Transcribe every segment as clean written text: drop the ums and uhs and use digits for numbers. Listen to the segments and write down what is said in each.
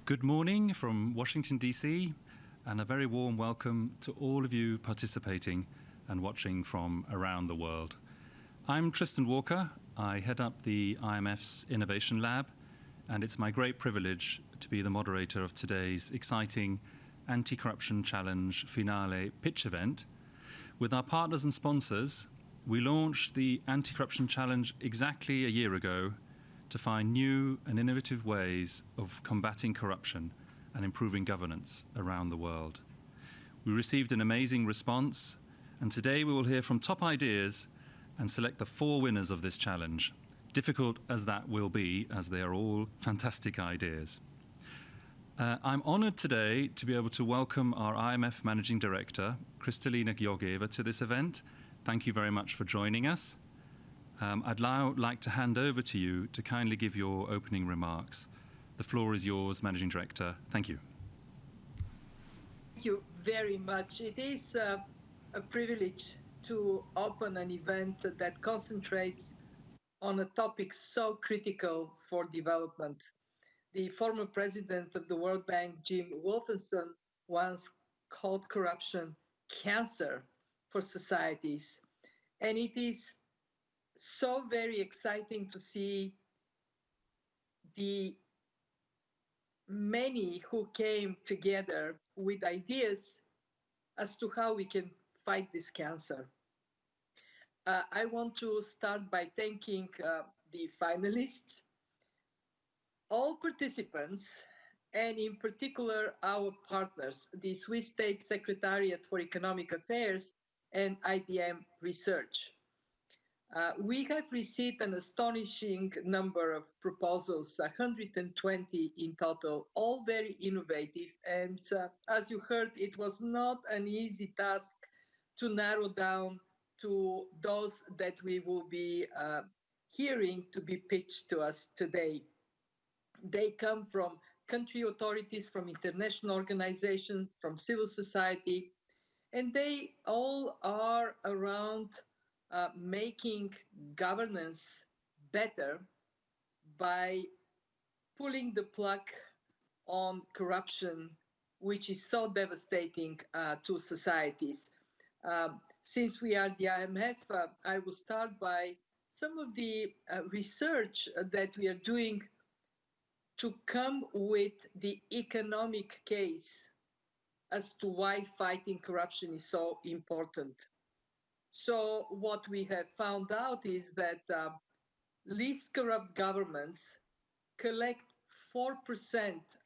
Good morning from Washington, D.C., and a very warm welcome to all of you participating and watching from around the world. I'm Tristan Walker. I head up the IMF's Innovation Lab, and it's my great privilege to be the moderator of today's exciting Anti-Corruption Challenge Finale pitch event. With our partners and sponsors, we launched the Anti-Corruption Challenge exactly a year ago to find new and innovative ways of combating corruption and improving governance around the world. We received an amazing response, and today we will hear from top ideas and select the 4 winners of this challenge, difficult as that will be, as they are all fantastic ideas. I'm honored today to be able to welcome our IMF Managing Director, Kristalina Georgieva, to this event. Thank you very much for joining us. I'd now like to hand over to you to kindly give your opening remarks. The floor is yours, Managing Director. Thank you. Thank you very much. It is a privilege to open an event that concentrates on a topic so critical for development. The former president of the World Bank, Jim Wolfensohn, once called corruption cancer for societies. And it is so very exciting to see the many who came together with ideas as to how we can fight this cancer. I want to start by thanking the finalists, all participants, and in particular our partners, the Swiss State Secretariat for Economic Affairs and IBM Research. We have received an astonishing number of proposals, 120 in total, all very innovative. And as you heard, it was not an easy task to narrow down to those that we will be hearing to be pitched to us today. They come from country authorities, from international organizations, from civil society, and they all are around making governance better by pulling the plug on corruption, which is so devastating to societies. Since we are the IMF, I will start by some of the research that we are doing to come with the economic case as to why fighting corruption is so important. So what we have found out is that least corrupt governments collect 4%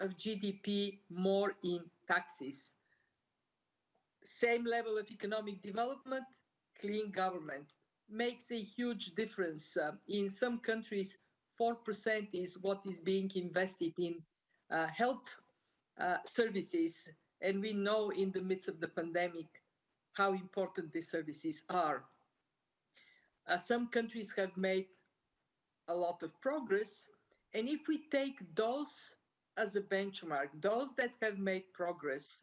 of GDP more in taxes. Same level of economic development, clean government makes a huge difference. In some countries, 4% is what is being invested in health services. And we know in the midst of the pandemic how important these services are. Some countries have made a lot of progress. And if we take those as a benchmark, those that have made progress,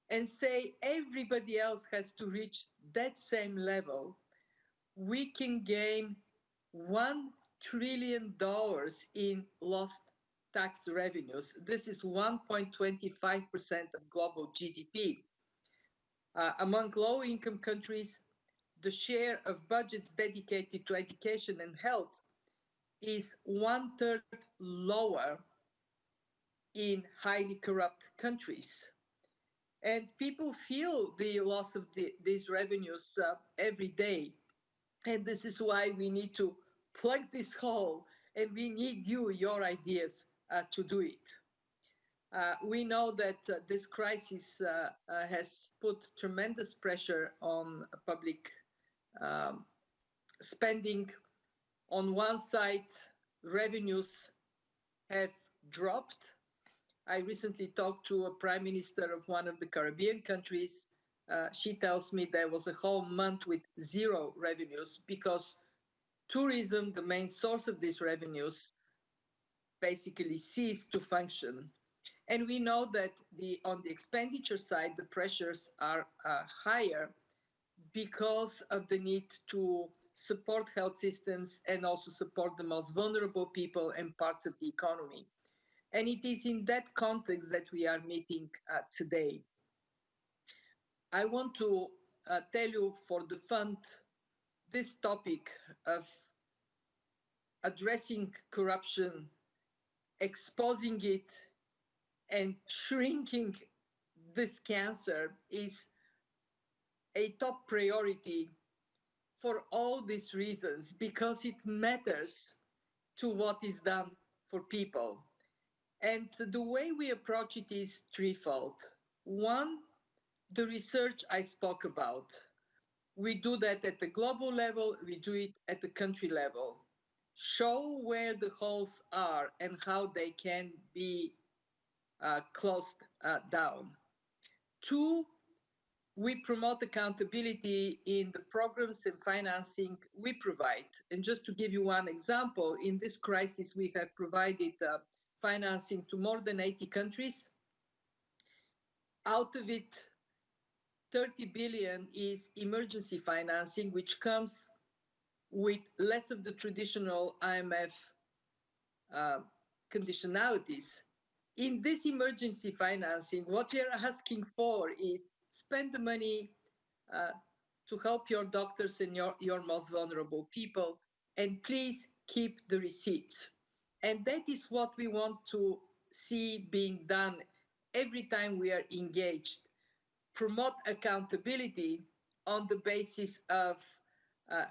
and say everybody else has to reach that same level, we can gain $1 trillion in lost tax revenues. This is 1.25% of global GDP. Among low-income countries, the share of budgets dedicated to education and health is 1/3 lower in highly corrupt countries. And people feel the loss of these revenues every day. And this is why we need to plug this hole, and we need your ideas to do it. We know that this crisis has put tremendous pressure on public spending. On one side, revenues have dropped. I recently talked to a prime minister of one of the Caribbean countries. She tells me there was a whole month with 0 revenues because tourism, the main source of these revenues, basically ceased to function. And we know that on the expenditure side, the pressures are higher because of the need to support health systems and also support the most vulnerable people and parts of the economy. And it is in that context that we are meeting today. I want to tell you for the fund, this topic of addressing corruption, exposing it, and shrinking this cancer is a top priority for all these reasons, because it matters to what is done for people. And the way we approach it is threefold. One, the research I spoke about. We do that at the global level, we do it at the country level. Show where the holes are and how they can be closed down. Two, we promote accountability in the programs and financing we provide. And just to give you one example, in this crisis, we have provided financing to more than 80 countries. Out of it, 30 billion is emergency financing, which comes with less of the traditional IMF conditionalities. In this emergency financing, what we are asking for is spend the money to help your doctors and your most vulnerable people, and please keep the receipts. And that is what we want to see being done every time we are engaged. Promote accountability on the basis of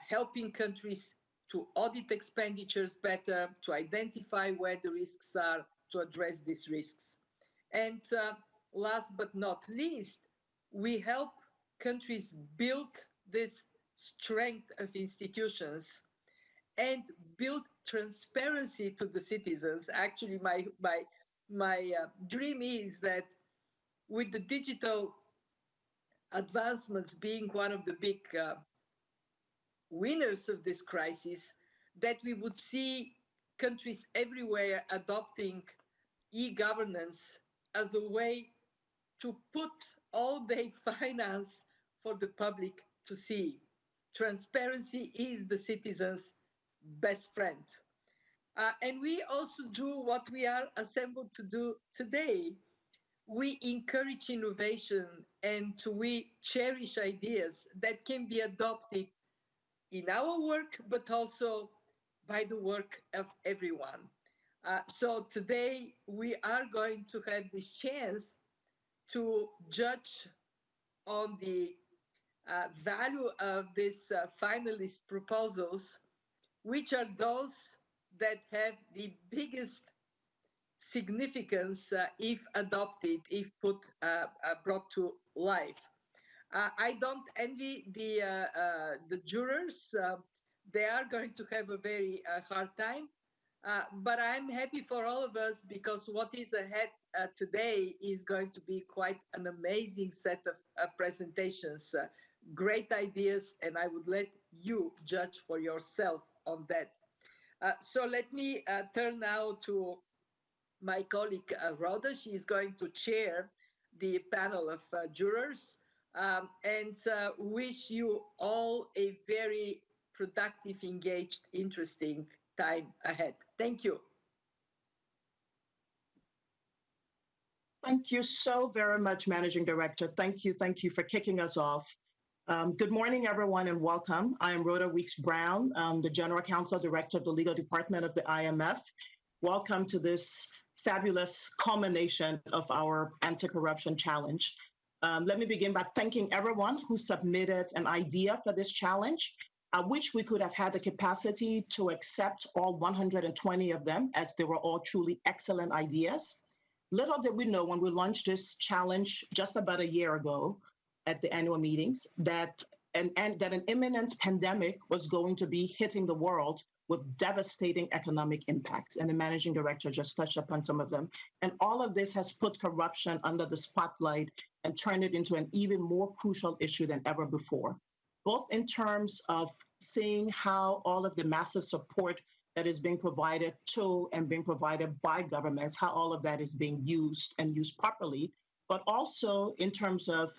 helping countries to audit expenditures better, to identify where the risks are, to address these risks. And last but not least, we help countries build this strength of institutions and build transparency to the citizens. Actually, my dream is that with the digital advancements being one of the big winners of this crisis, that we would see countries everywhere adopting e-governance as a way to put all they finance for the public to see. Transparency is the citizen's best friend. And we also do what we are assembled to do today. We encourage innovation and we cherish ideas that can be adopted in our work, but also by the work of everyone. So today we are going to have this chance to judge on the value of these finalist proposals, which are those that have the biggest significance if adopted, if brought to life. I don't envy the jurors. They are going to have a very hard time. But I'm happy for all of us, because what is ahead today is going to be quite an amazing set of presentations, great ideas, and I would let you judge for yourself on that. So let me turn now to my colleague Rhoda. She is going to chair the panel of jurors, and wish you all a very productive, engaged, interesting time ahead. Thank you. Thank you so very much, Managing Director. Thank you for kicking us off. Good morning, everyone, and welcome. I am Rhoda Weeks-Brown, the General Counsel Director of the Legal Department of the IMF. Welcome to this fabulous culmination of our anti-corruption challenge. Let me begin by thanking everyone who submitted an idea for this challenge. I wish we could have had the capacity to accept all 120 of them, as they were all truly excellent ideas. Little did we know when we launched this challenge just about a year ago at the annual meetings that an imminent pandemic was going to be hitting the world with devastating economic impacts. And the Managing Director just touched upon some of them. And all of this has put corruption under the spotlight and turned it into an even more crucial issue than ever before, both in terms of seeing how all of the massive support that is being provided to and being provided by governments, how all of that is being used and used properly, but also in terms of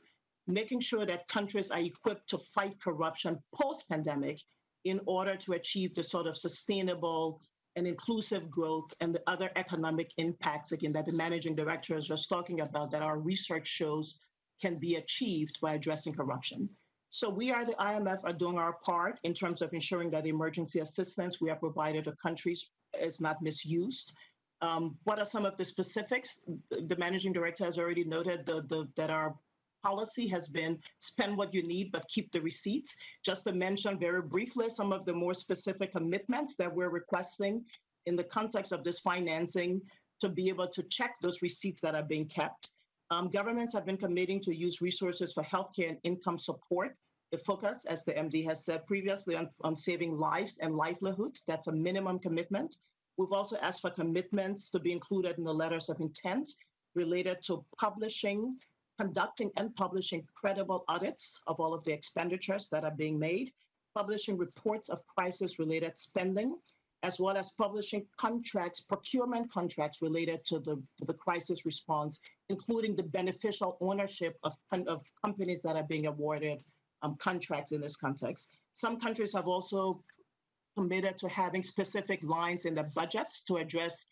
making sure that countries are equipped to fight corruption post-pandemic in order to achieve the sort of sustainable and inclusive growth and the other economic impacts, again, that the managing director is just talking about, that our research shows can be achieved by addressing corruption. So we are, the IMF, are doing our part in terms of ensuring that the emergency assistance we have provided to countries is not misused. What are some of the specifics? The managing director has already noted that our policy has been spend what you need, but keep the receipts. Just to mention very briefly some of the more specific commitments that we're requesting in the context of this financing to be able to check those receipts that are being kept. Governments have been committing to use resources for healthcare and income support. The focus, as the MD has said previously, on saving lives and livelihoods. That's a minimum commitment. We've also asked for commitments to be included in the letters of intent related to conducting and publishing credible audits of all of the expenditures that are being made, publishing reports of crisis-related spending, as well as publishing contracts, procurement contracts related to the crisis response, including the beneficial ownership of companies that are being awarded contracts in this context. Some countries have also committed to having specific lines in their budgets to address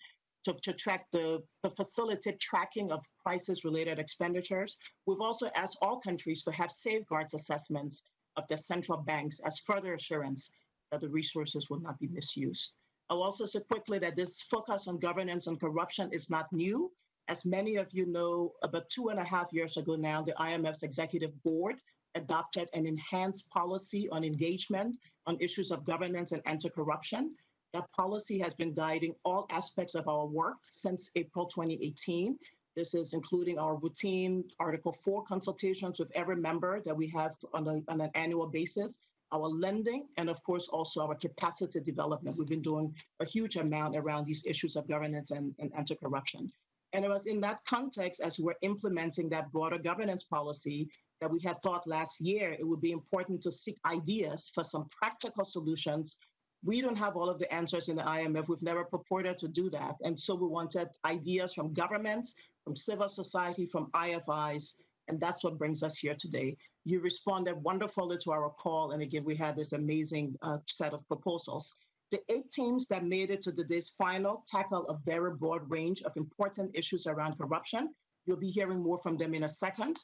to track to facilitate tracking of crisis-related expenditures. We've also asked all countries to have safeguards assessments of their central banks as further assurance that the resources will not be misused. I'll also say quickly that this focus on governance and corruption is not new. As many of you know, about 2.5 years ago now, the IMF's executive board adopted an enhanced policy on engagement on issues of governance and anti-corruption. That policy has been guiding all aspects of our work since April 2018. This is including our routine Article 4 consultations with every member that we have on an annual basis, our lending, and of course also our capacity development. We've been doing a huge amount around these issues of governance and anti-corruption. And it was in that context, as we're implementing that broader governance policy, that we had thought last year it would be important to seek ideas for some practical solutions. We don't have all of the answers in the IMF. We've never purported to do that. And so we wanted ideas from governments, from civil society, from IFIs, and that's what brings us here today. You responded wonderfully to our call, and again, we had this amazing set of proposals. The 8 teams that made it to today's final tackle a very broad range of important issues around corruption. You'll be hearing more from them in a second.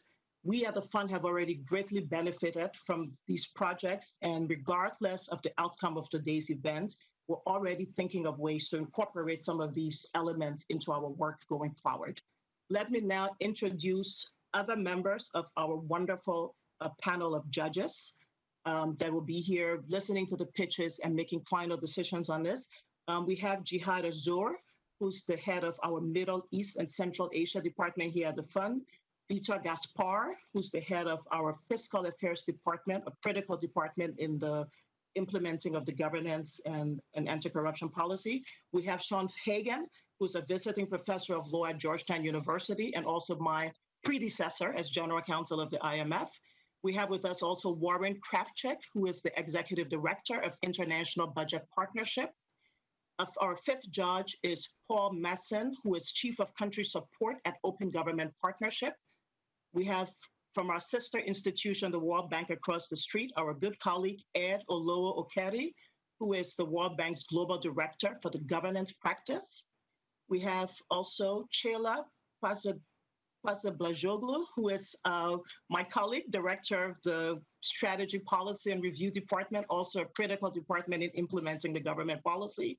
We at the fund have already greatly benefited from these projects, and regardless of the outcome of today's event, we're already thinking of ways to incorporate some of these elements into our work going forward. Let me now introduce other members of our wonderful panel of judges that will be here listening to the pitches and making final decisions on this. We have Jihad Azur, who's the head of our Middle East and Central Asia department here at the fund. Peter Gaspar, who's the head of our Fiscal Affairs Department, a critical department in the implementing of the governance and anti-corruption policy. We have Sean Hagan, who's a visiting professor of law at Georgetown University and also my predecessor as general counsel of the IMF. We have with us also Warren Krafchick, who is the executive director of International Budget Partnership. Our 5th judge is Paul Masson, who is chief of country support at Open Government Partnership. We have from our sister institution, the World Bank across the street, our good colleague, Ed Olowo Okeri, who is the World Bank's Global Director for the Governance Practice. We have also Chela Pazablajoglu, who is my colleague, Director of the Strategy, Policy and Review Department, also a critical department in implementing the governance policy.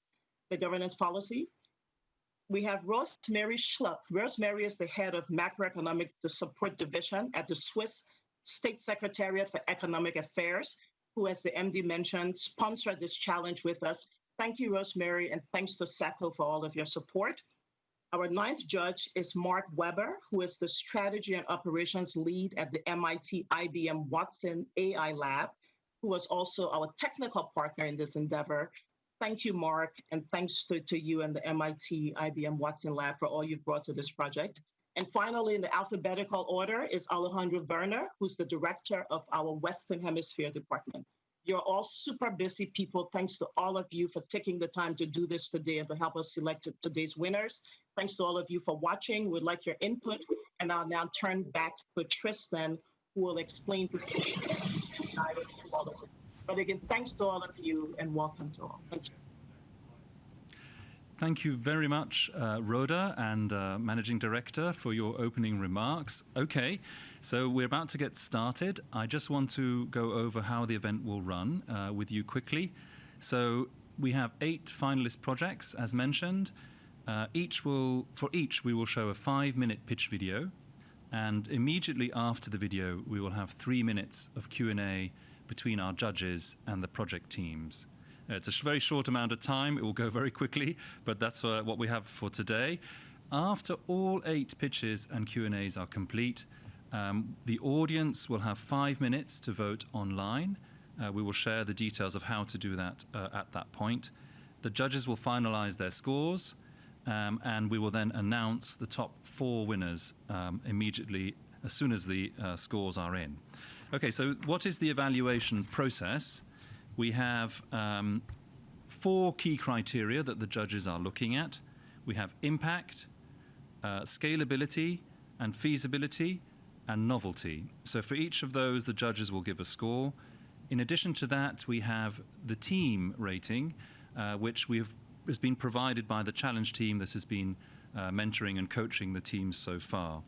We have Rosemary Schlupp. Rosemary is the head of Macroeconomic Support Division at the Swiss State Secretariat for Economic Affairs, who, as the MD mentioned, sponsored this challenge with us. Thank you, Rosemary, and thanks to SACO for all of your support. Our 9th judge is Mark Weber, who is the Strategy and Operations Lead at the MIT IBM Watson AI Lab, who was also our technical partner in this endeavor. Thank you, Mark, and thanks to you and the MIT IBM Watson Lab for all you've brought to this project. And finally, in the alphabetical order is Alejandro Werner, who's the director of our Western Hemisphere department. You're all super busy people. Thanks to all of you for taking the time to do this today and to help us select today's winners. Thanks to all of you for watching. We'd like your input. And I'll now turn back to Tristan, who will explain the situation. But again, thanks to all of you and welcome to all. Thank you. Thank you very much, Rhoda and Managing Director, for your opening remarks. Okay, so we're about to get started. I just want to go over how the event will run with you quickly. So we have 8 finalist projects, as mentioned. For each, we will show a 5-minute pitch video. And immediately after the video, we will have 3 minutes of Q&A between our judges and the project teams. It's a very short amount of time. It will go very quickly, but that's what we have for today. After all 8 pitches and Q&As are complete, the audience will have 5 minutes to vote online. We will share the details of how to do that at that point. The judges will finalize their scores, and we will then announce the top 4 winners immediately as soon as the scores are in. Okay, so what is the evaluation process? We have 4 key criteria that the judges are looking at. We have impact, scalability, and feasibility, and novelty. So for each of those, the judges will give a score. In addition to that, we have the team rating, which has been provided by the challenge team that has been mentoring and coaching the teams so far.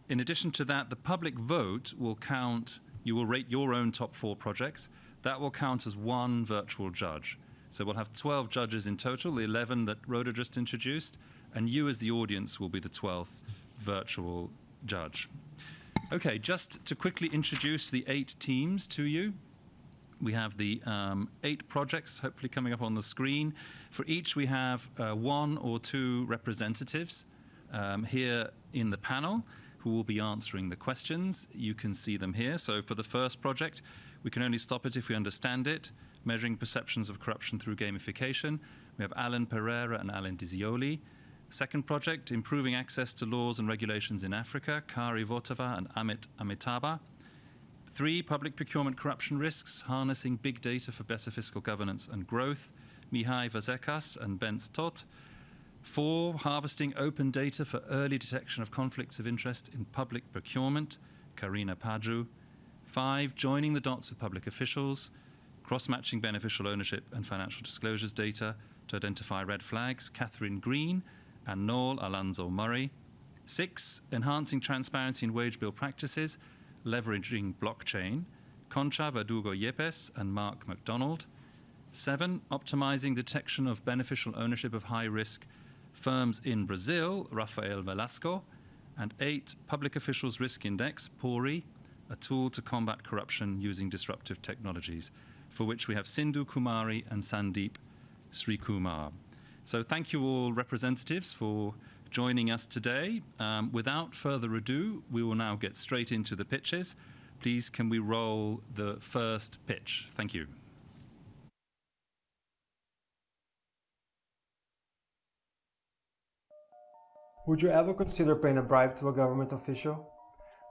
In addition to that, the public vote will count. You will rate your own top 4 projects. That will count as 1 virtual judge. So we'll have 12 judges in total, the 11 that Rhoda just introduced, and you as the audience will be the 12th virtual judge. Okay, just to quickly introduce the 8 teams to you. We have the 8 projects, hopefully coming up on the screen. For each, we have 1 or 2 representatives here in the panel who will be answering the questions. You can see them here. So for the first project, we can only stop it if we understand it. Measuring perceptions of corruption through gamification. We have Alan Pereira and Alan Dizioli. Second project, improving access to laws and regulations in Africa. Kari Votava and Amit Amitabha. 3, public procurement corruption risks, harnessing big data for better fiscal governance and growth. Mihai Vazekas and Bent Tot. 4, harvesting open data for early detection of conflicts of interest in public procurement. Karina Padru. 5, joining the dots with public officials, cross-matching beneficial ownership and financial disclosures data to identify red flags, Catherine Green and Noel Alonzo Murray. 6, enhancing transparency in wage bill practices, leveraging blockchain, Concha Verdugo Yepes and Mark MacDonald. 7, optimizing detection of beneficial ownership of high-risk firms in Brazil, Rafael Velasco. And 8, public officials risk index, PORI, a tool to combat corruption using disruptive technologies, for which we have Sindhu Kumari and Sandeep Srikumar. So thank you all representatives for joining us today. Without further ado, we will now get straight into the pitches. Please, can we roll the first pitch? Thank you. Would you ever consider paying a bribe to a government official?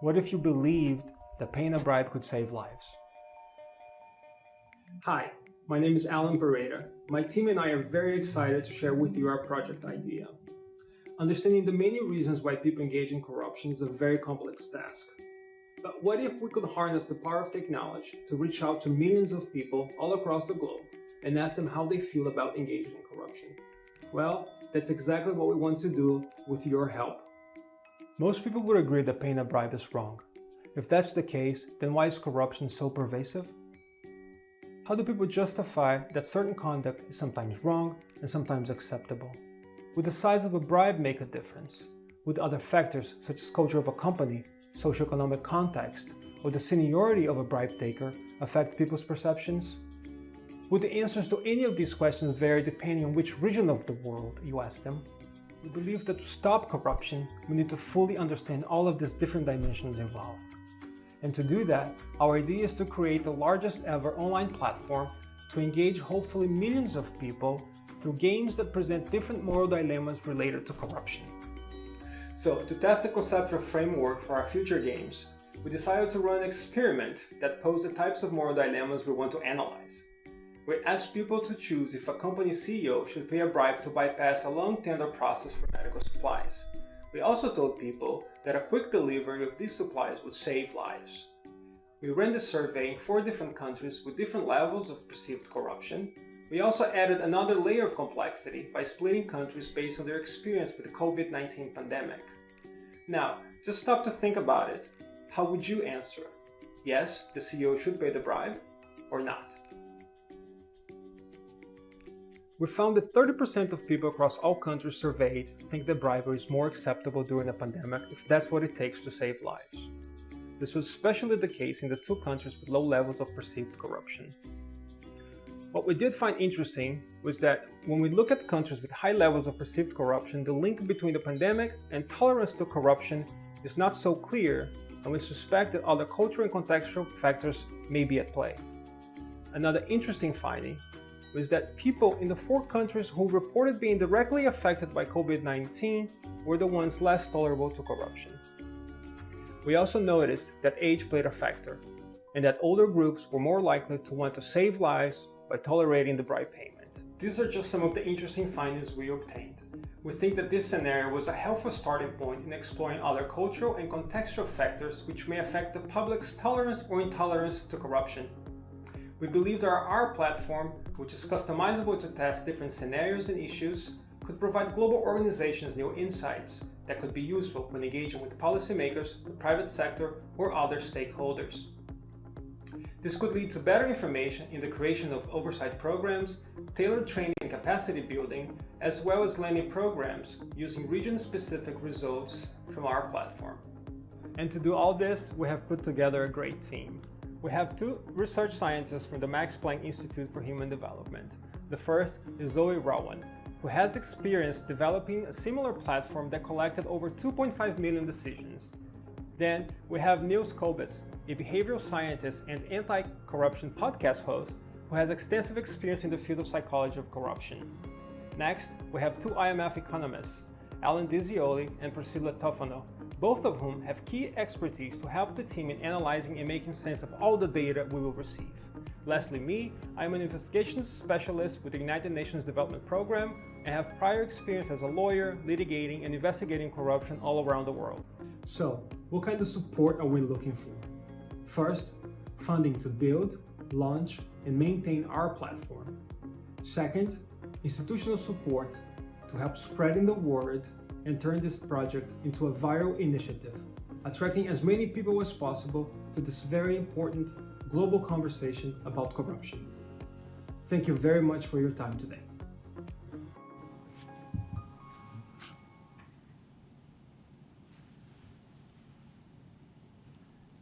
What if you believed that paying a bribe could save lives? Hi, my name is Alan Pereira. My team and I are very excited to share with you our project idea. Understanding the many reasons why people engage in corruption is a very complex task. But what if we could harness the power of technology to reach out to millions of people all across the globe and ask them how they feel about engaging in corruption? Well, that's exactly what we want to do with your help. Most people would agree that paying a bribe is wrong. If that's the case, then why is corruption so pervasive? How do people justify that certain conduct is sometimes wrong and sometimes acceptable? Would the size of a bribe make a difference? Would other factors such as culture of a company, socioeconomic context, or the seniority of a bribe taker affect people's perceptions? Would the answers to any of these questions vary depending on which region of the world you ask them? We believe that to stop corruption, we need to fully understand all of these different dimensions involved. And to do that, our idea is to create the largest ever online platform to engage hopefully millions of people through games that present different moral dilemmas related to corruption. So, to test the conceptual framework for our future games, we decided to run an experiment that posed the types of moral dilemmas we want to analyze. We asked people to choose if a company's CEO should pay a bribe to bypass a long tender process for medical supplies. We also told people that a quick delivery of these supplies would save lives. We ran the survey in 4 different countries with different levels of perceived corruption, We also added another layer of complexity by splitting countries based on their experience with the COVID-19 pandemic. Now, just stop to think about it. How would you answer? Yes, the CEO should pay the bribe, or not? We found that 30% of people across all countries surveyed think that bribery is more acceptable during a pandemic if that's what it takes to save lives. This was especially the case in the two countries with low levels of perceived corruption. What we did find interesting was that when we look at countries with high levels of perceived corruption, the link between the pandemic and tolerance to corruption is not so clear, and we suspect that other cultural and contextual factors may be at play. Another interesting finding was that people in the 4 countries who reported being directly affected by COVID-19 were the ones less tolerable to corruption. We also noticed that age played a factor, and that older groups were more likely to want to save lives by tolerating the bribe payment. These are just some of the interesting findings we obtained. We think that this scenario was a helpful starting point in exploring other cultural and contextual factors which may affect the public's tolerance or intolerance to corruption. We believe that our platform, which is customizable to test different scenarios and issues, could provide global organizations new insights that could be useful when engaging with policymakers, the private sector, or other stakeholders. This could lead to better information in the creation of oversight programs, tailored training and capacity building, as well as landing programs using region-specific results from our platform. And to do all this, we have put together a great team. We have 2 research scientists from the Max Planck Institute for Human Development. The first is Zoe Rowan, who has experience developing a similar platform that collected over 2.5 million decisions. Then we have Niels Kobus, a behavioral scientist and anti-corruption podcast host who has extensive experience in the field of psychology of corruption. Next, we have 2 IMF economists, Alan Dizioli and Priscilla Tofano, both of whom have key expertise to help the team in analyzing and making sense of all the data we will receive. Lastly, me, I am an investigations specialist with the United Nations Development Program and have prior experience as a lawyer, litigating and investigating corruption all around the world. So, what kind of support are we looking for? First, funding to build, launch, and maintain our platform. Second, institutional support to help spreading the word and turn this project into a viral initiative, attracting as many people as possible to this very important global conversation about corruption. Thank you very much for your time today.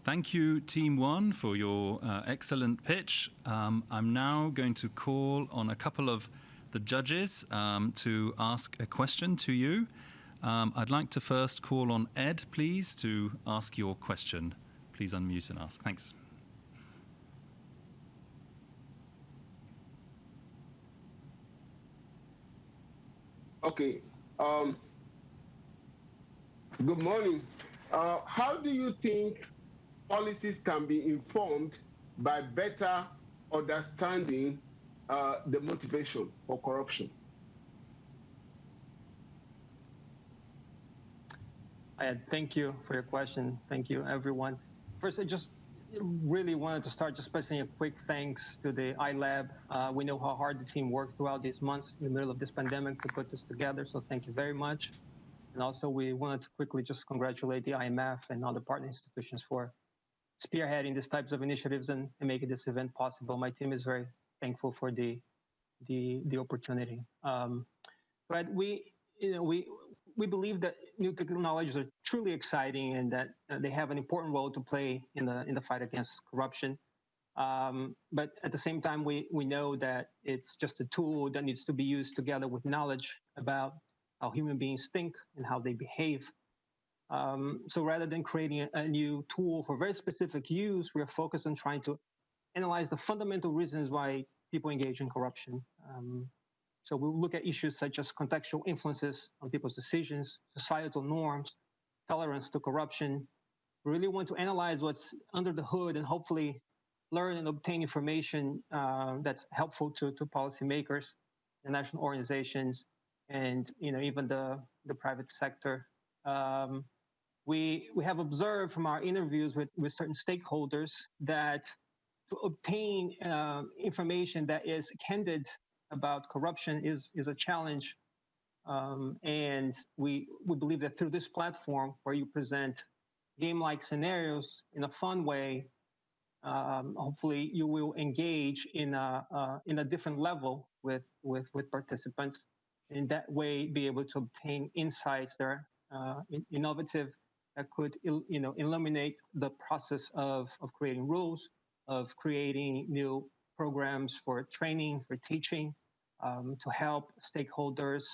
Thank you, Team 1, for your excellent pitch. I'm now going to call on a couple of the judges to ask a question to you. I'd like to first call on Ed, please, to ask your question. Please unmute and ask. Thanks. Okay. Good morning. How do you think policies can be informed by better understanding the motivation for corruption? Thank you for your question. Thank you, everyone. First, I just really wanted to start just by saying a quick thanks to the iLab. We know how hard the team worked throughout these months in the middle of this pandemic to put this together, so thank you very much. And also, we wanted to quickly just congratulate the IMF and other partner institutions for spearheading these types of initiatives and making this event possible. My team is very thankful for the opportunity. But we believe that new technologies are truly exciting and that they have an important role to play in the fight against corruption. But at the same time, we know that it's just a tool that needs to be used together with knowledge about how human beings think and how they behave. So rather than creating a new tool for very specific use, we are focused on trying to analyze the fundamental reasons why people engage in corruption. So we'll look at issues such as contextual influences on people's decisions, societal norms, tolerance to corruption. We really want to analyze what's under the hood and hopefully learn and obtain information that's helpful to policymakers, the national organizations, and even the private sector. We have observed from our interviews with certain stakeholders that to obtain information that is candid about corruption is a challenge. And we believe that through this platform where you present game-like scenarios in a fun way, hopefully you will engage in a different level with participants. In that way, be able to obtain insights that are innovative, that could illuminate the process of creating rules, of creating new programs for training, for teaching, to help stakeholders,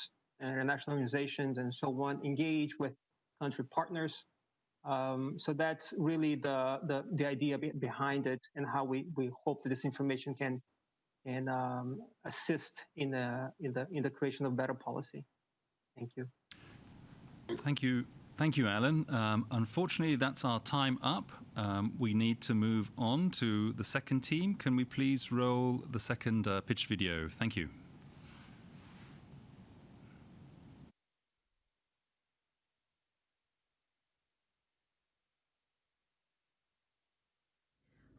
international organizations, and so on engage with country partners. So that's really the idea behind it, and how we hope that this information can assist in the creation of better policy. Thank you. Thank you, Alan. Unfortunately, that's our time up. We need to move on to the second team. Can we please roll the second pitch video? Thank you.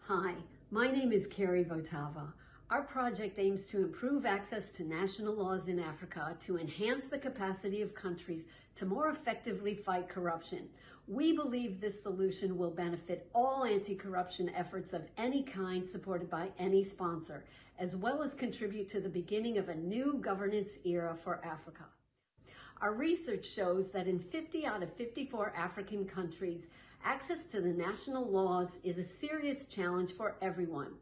Hi, my name is Carrie Votava. Our project aims to improve access to national laws in Africa to enhance the capacity of countries to more effectively fight corruption. We believe this solution will benefit all anti-corruption efforts of any kind supported by any sponsor, as well as contribute to the beginning of a new governance era for Africa. Our research shows that in 50 out of 54 African countries, access to the national laws is a serious challenge for everyone.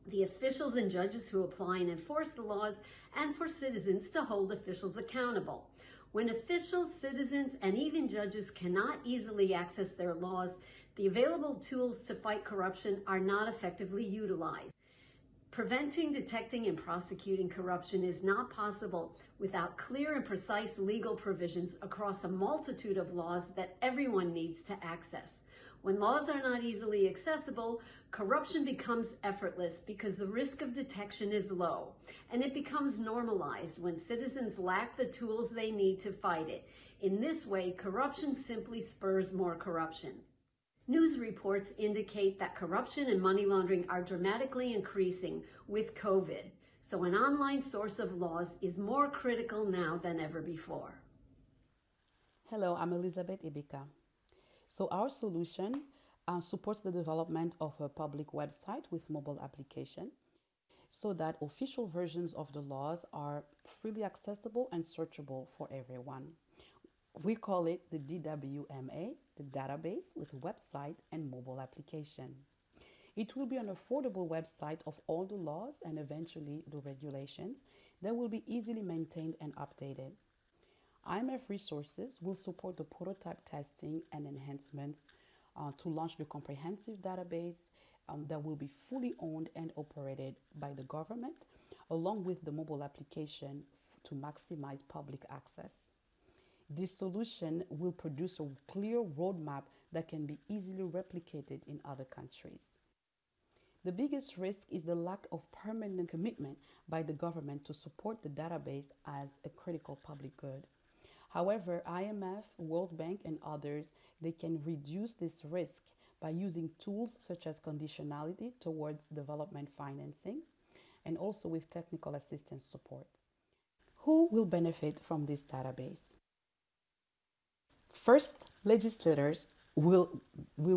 The officials and judges who apply and enforce the laws, and for citizens to hold officials accountable. When officials, citizens, and even judges cannot easily access their laws, the available tools to fight corruption are not effectively utilized. Preventing, detecting, and prosecuting corruption is not possible without clear and precise legal provisions across a multitude of laws that everyone needs to access. When laws are not easily accessible, corruption becomes effortless because the risk of detection is low, and it becomes normalized when citizens lack the tools they need to fight it. In this way, corruption simply spurs more corruption. News reports indicate that corruption and money laundering are dramatically increasing with COVID, so an online source of laws is more critical now than ever before. Hello, I'm Elizabeth Ibika. So our solution supports the development of a public website with mobile application so that official versions of the laws are freely accessible and searchable for everyone. We call it the DWMA, the database with website and mobile application. It will be an affordable website of all the laws and eventually the regulations that will be easily maintained and updated. IMF resources will support the prototype testing and enhancements to launch the comprehensive database that will be fully owned and operated by the government, along with the mobile application to maximize public access. This solution will produce a clear roadmap that can be easily replicated in other countries. The biggest risk is the lack of permanent commitment by the government to support the database as a critical public good. However, IMF, World Bank, and others, they can reduce this risk by using tools such as conditionality towards development financing and also with technical assistance support. Who will benefit from this database? First, legislators will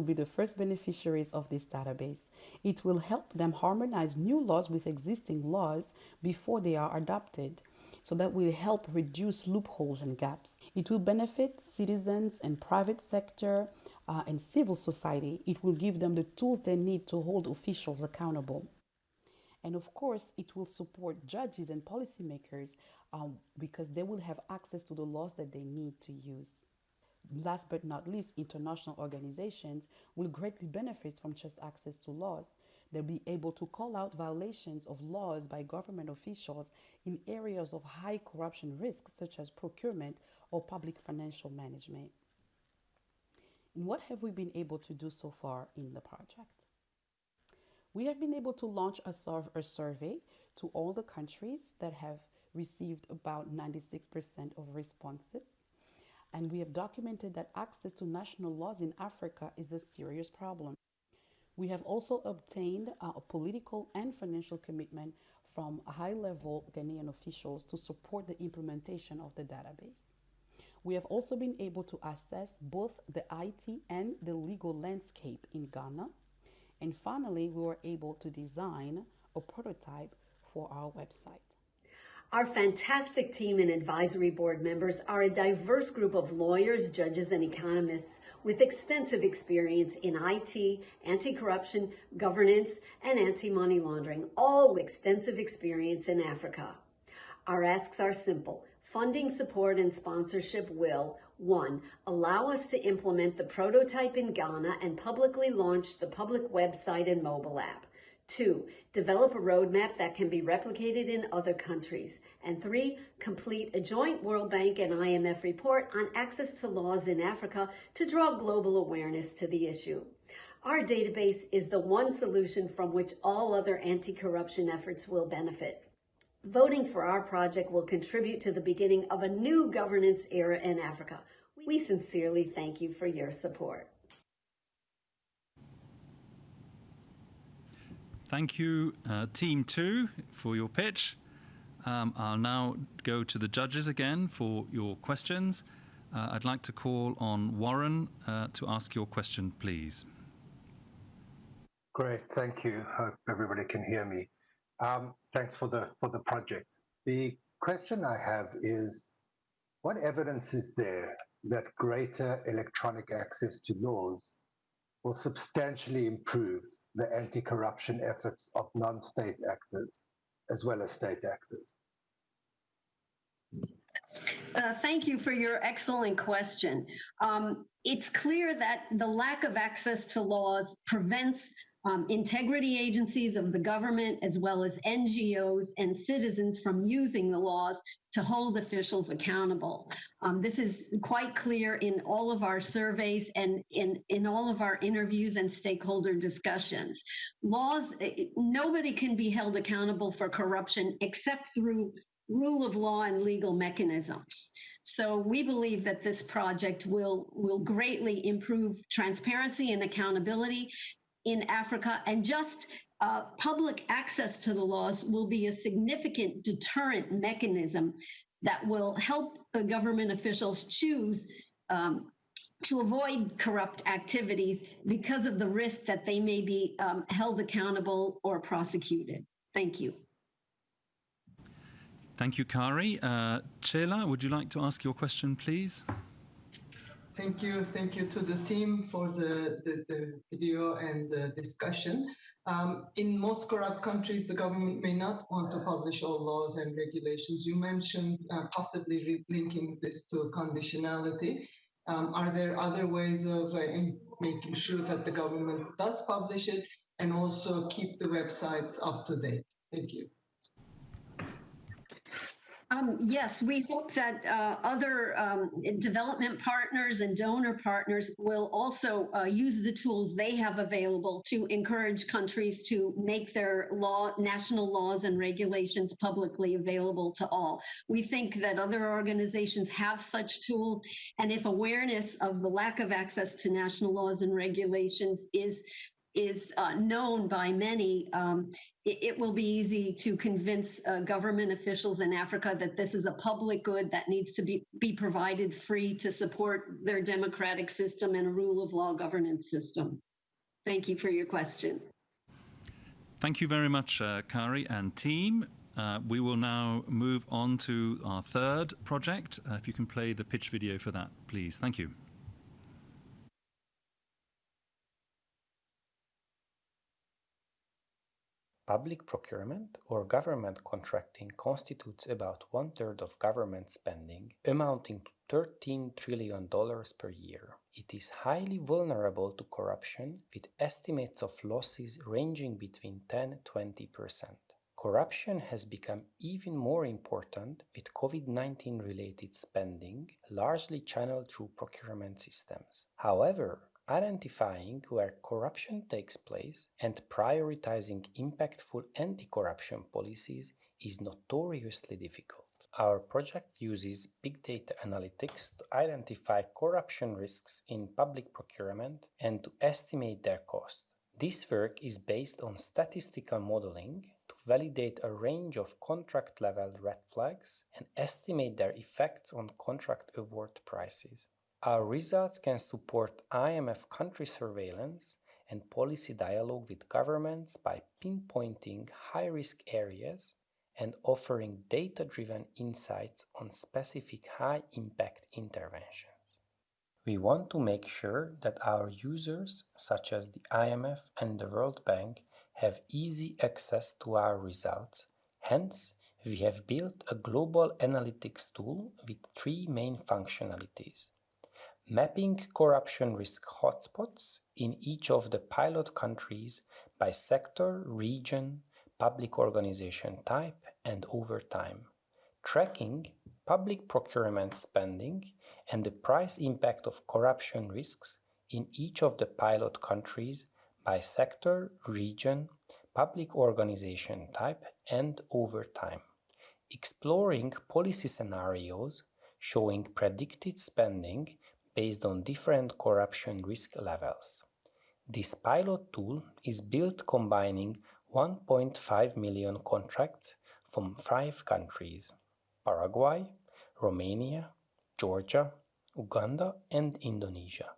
be the first beneficiaries of this database. It will help them harmonize new laws with existing laws before they are adopted. So that will help reduce loopholes and gaps. It will benefit citizens and private sector and civil society. It will give them the tools they need to hold officials accountable. And of course, it will support judges and policymakers because they will have access to the laws that they need to use. Last but not least, international organizations will greatly benefit from just access to laws. They'll be able to call out violations of laws by government officials in areas of high corruption risk, such as procurement or public financial management. And what have we been able to do so far in the project? We have been able to launch a survey to all the countries that have received about 96% of responses. And we have documented that access to national laws in Africa is a serious problem. We have also obtained a political and financial commitment from high-level Ghanaian officials to support the implementation of the database. We have also been able to assess both the IT and the legal landscape in Ghana. And finally, we were able to design a prototype for our website. Our fantastic team and advisory board members are a diverse group of lawyers, judges, and economists with extensive experience in IT, anti-corruption, governance, and anti-money laundering, all with extensive experience in Africa. Our asks are simple. Funding, support, and sponsorship will 1. Allow us to implement the prototype in Ghana and publicly launch the public website and mobile app. 2. Develop a roadmap that can be replicated in other countries. And 3. Complete a joint World Bank and IMF report on access to laws in Africa to draw global awareness to the issue. Our database is the one solution from which all other anti-corruption efforts will benefit. Voting for our project will contribute to the beginning of a new governance era in Africa. We sincerely thank you for your support. Thank you, Team 2, for your pitch. I'll now go to the judges again for your questions. I'd like to call on Warren to ask your question, please. Great, thank you. Hope everybody can hear me. Thanks for the project. The question I have is, what evidence is there that greater electronic access to laws will substantially improve the anti-corruption efforts of non-state actors as well as state actors? Thank you for your excellent question. It's clear that the lack of access to laws prevents integrity agencies of the government, as well as NGOs and citizens, from using the laws to hold officials accountable. This is quite clear in all of our surveys and in all of our interviews and stakeholder discussions. Laws, nobody can be held accountable for corruption except through rule of law and legal mechanisms. So we believe that this project will greatly improve transparency and accountability in Africa, and just public access to the laws will be a significant deterrent mechanism that will help government officials choose to avoid corrupt activities because of the risk that they may be held accountable or prosecuted. Thank you. Thank you, Kari. Chela, would you like to ask your question, please? Thank you to the team for the video and the discussion. In most corrupt countries, the government may not want to publish all laws and regulations. You mentioned possibly linking this to conditionality. Are there other ways of making sure that the government does publish it and also keep the websites up to date? Thank you. Yes, we hope that other development partners and donor partners will also use the tools they have available to encourage countries to make their national laws and regulations publicly available to all. We think that other organizations have such tools, and if awareness of the lack of access to national laws and regulations is known by many, it will be easy to convince government officials in Africa that this is a public good that needs to be provided free to support their democratic system and a rule of law governance system. Thank you for your question. Thank you very much, Kari and team. We will now move on to our third project. If you can play the pitch video for that, please. Thank you. Public procurement or government contracting constitutes about 1/3 of government spending, amounting to $13 trillion per year. It is highly vulnerable to corruption, with estimates of losses ranging between 10–20%. Corruption has become even more important with COVID-19 related spending, largely channeled through procurement systems. However, identifying where corruption takes place and prioritizing impactful anti-corruption policies is notoriously difficult. Our project uses big data analytics to identify corruption risks in public procurement and to estimate their cost. This work is based on statistical modeling to validate a range of contract-level red flags and estimate their effects on contract award prices. Our results can support IMF country surveillance and policy dialogue with governments by pinpointing high-risk areas and offering data-driven insights on specific high-impact interventions. We want to make sure that our users, such as the IMF and the World Bank, have easy access to our results. Hence, we have built a global analytics tool with 3 main functionalities: mapping corruption risk hotspots in each of the pilot countries by sector, region, public organization type, and over time, tracking public procurement spending and the price impact of corruption risks in each of the pilot countries by sector, region, public organization type, and over time, exploring policy scenarios showing predicted spending based on different corruption risk levels. This pilot tool is built combining 1.5 million contracts from 5 countries: Paraguay, Romania, Georgia, Uganda, and Indonesia.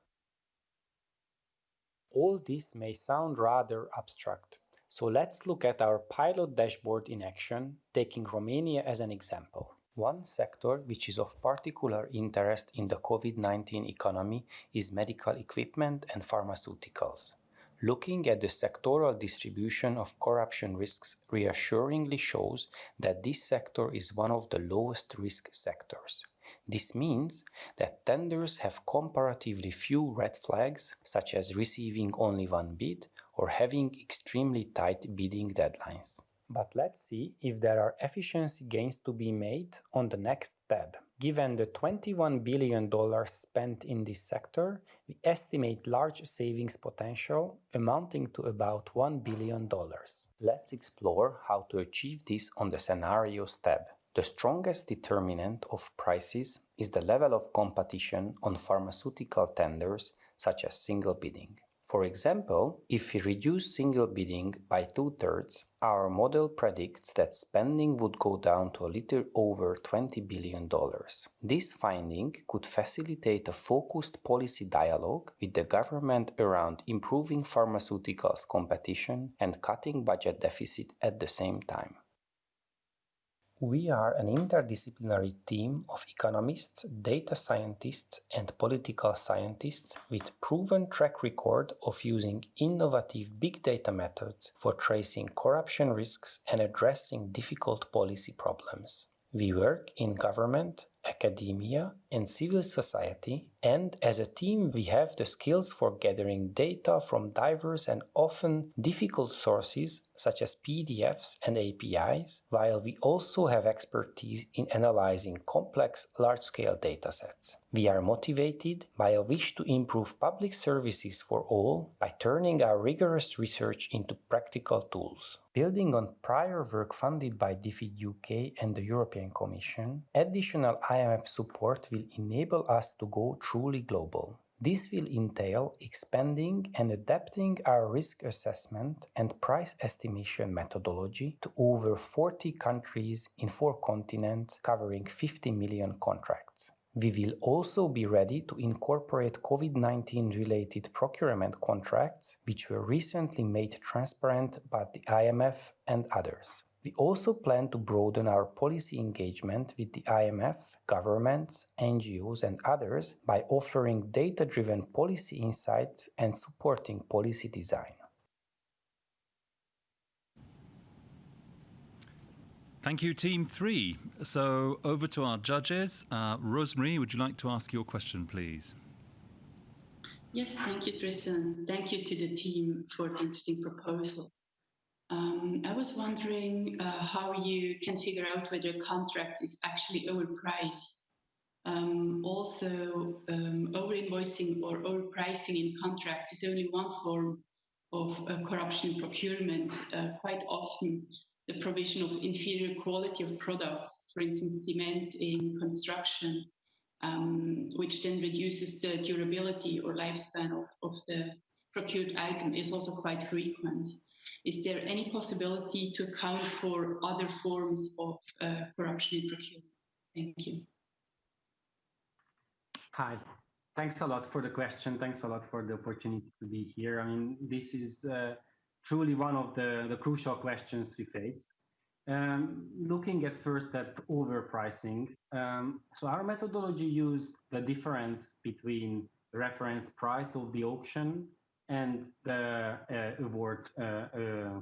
All this may sound rather abstract, so let's look at our pilot dashboard in action, taking Romania as an example. One sector which is of particular interest in the COVID-19 economy is medical equipment and pharmaceuticals. Looking at the sectoral distribution of corruption risks reassuringly shows that this sector is one of the lowest risk sectors. This means that tenders have comparatively few red flags, such as receiving only one bid or having extremely tight bidding deadlines. But let's see if there are efficiency gains to be made on the next tab. Given the $21 billion spent in this sector, we estimate large savings potential amounting to about $1 billion. Let's explore how to achieve this on the Scenarios tab. The strongest determinant of prices is the level of competition on pharmaceutical tenders, such as single bidding. For example, if we reduce single bidding by 2/3, our model predicts that spending would go down to a little over $20 billion. This finding could facilitate a focused policy dialogue with the government around improving pharmaceuticals competition and cutting budget deficit at the same time. We are an interdisciplinary team of economists, data scientists, and political scientists with proven track record of using innovative big data methods for tracing corruption risks and addressing difficult policy problems. We work in government, academia, and civil society, and as a team we have the skills for gathering data from diverse and often difficult sources such as PDFs and APIs, while we also have expertise in analyzing complex large-scale datasets. We are motivated by a wish to improve public services for all by turning our rigorous research into practical tools. Building on prior work funded by DFID UK and the European Commission, additional IMF support will enable us to go truly global. This will entail expanding and adapting our risk assessment and price estimation methodology to over 40 countries in 4 continents, covering 50 million contracts. We will also be ready to incorporate COVID-19 related procurement contracts, which were recently made transparent by the IMF and others. We also plan to broaden our policy engagement with the IMF, governments, NGOs, and others by offering data-driven policy insights and supporting policy design. Thank you, Team 3. So over to our judges. Rosemary, would you like to ask your question, please? Yes, thank you, Tristan. Thank you to the team for the interesting proposal. I was wondering how you can figure out whether a contract is actually overpriced. Also, over-invoicing or overpricing in contracts is only one form of corruption in procurement. Quite often, the provision of inferior quality of products, for instance, cement in construction, which then reduces the durability or lifespan of the procured item is also quite frequent. Is there any possibility to account for other forms of corruption in procurement? Thank you. Hi. Thanks a lot for the question. Thanks a lot for the opportunity to be here. I mean, this is truly one of the crucial questions we face. Looking at first at overpricing. So our methodology used the difference between the reference price of the auction and the award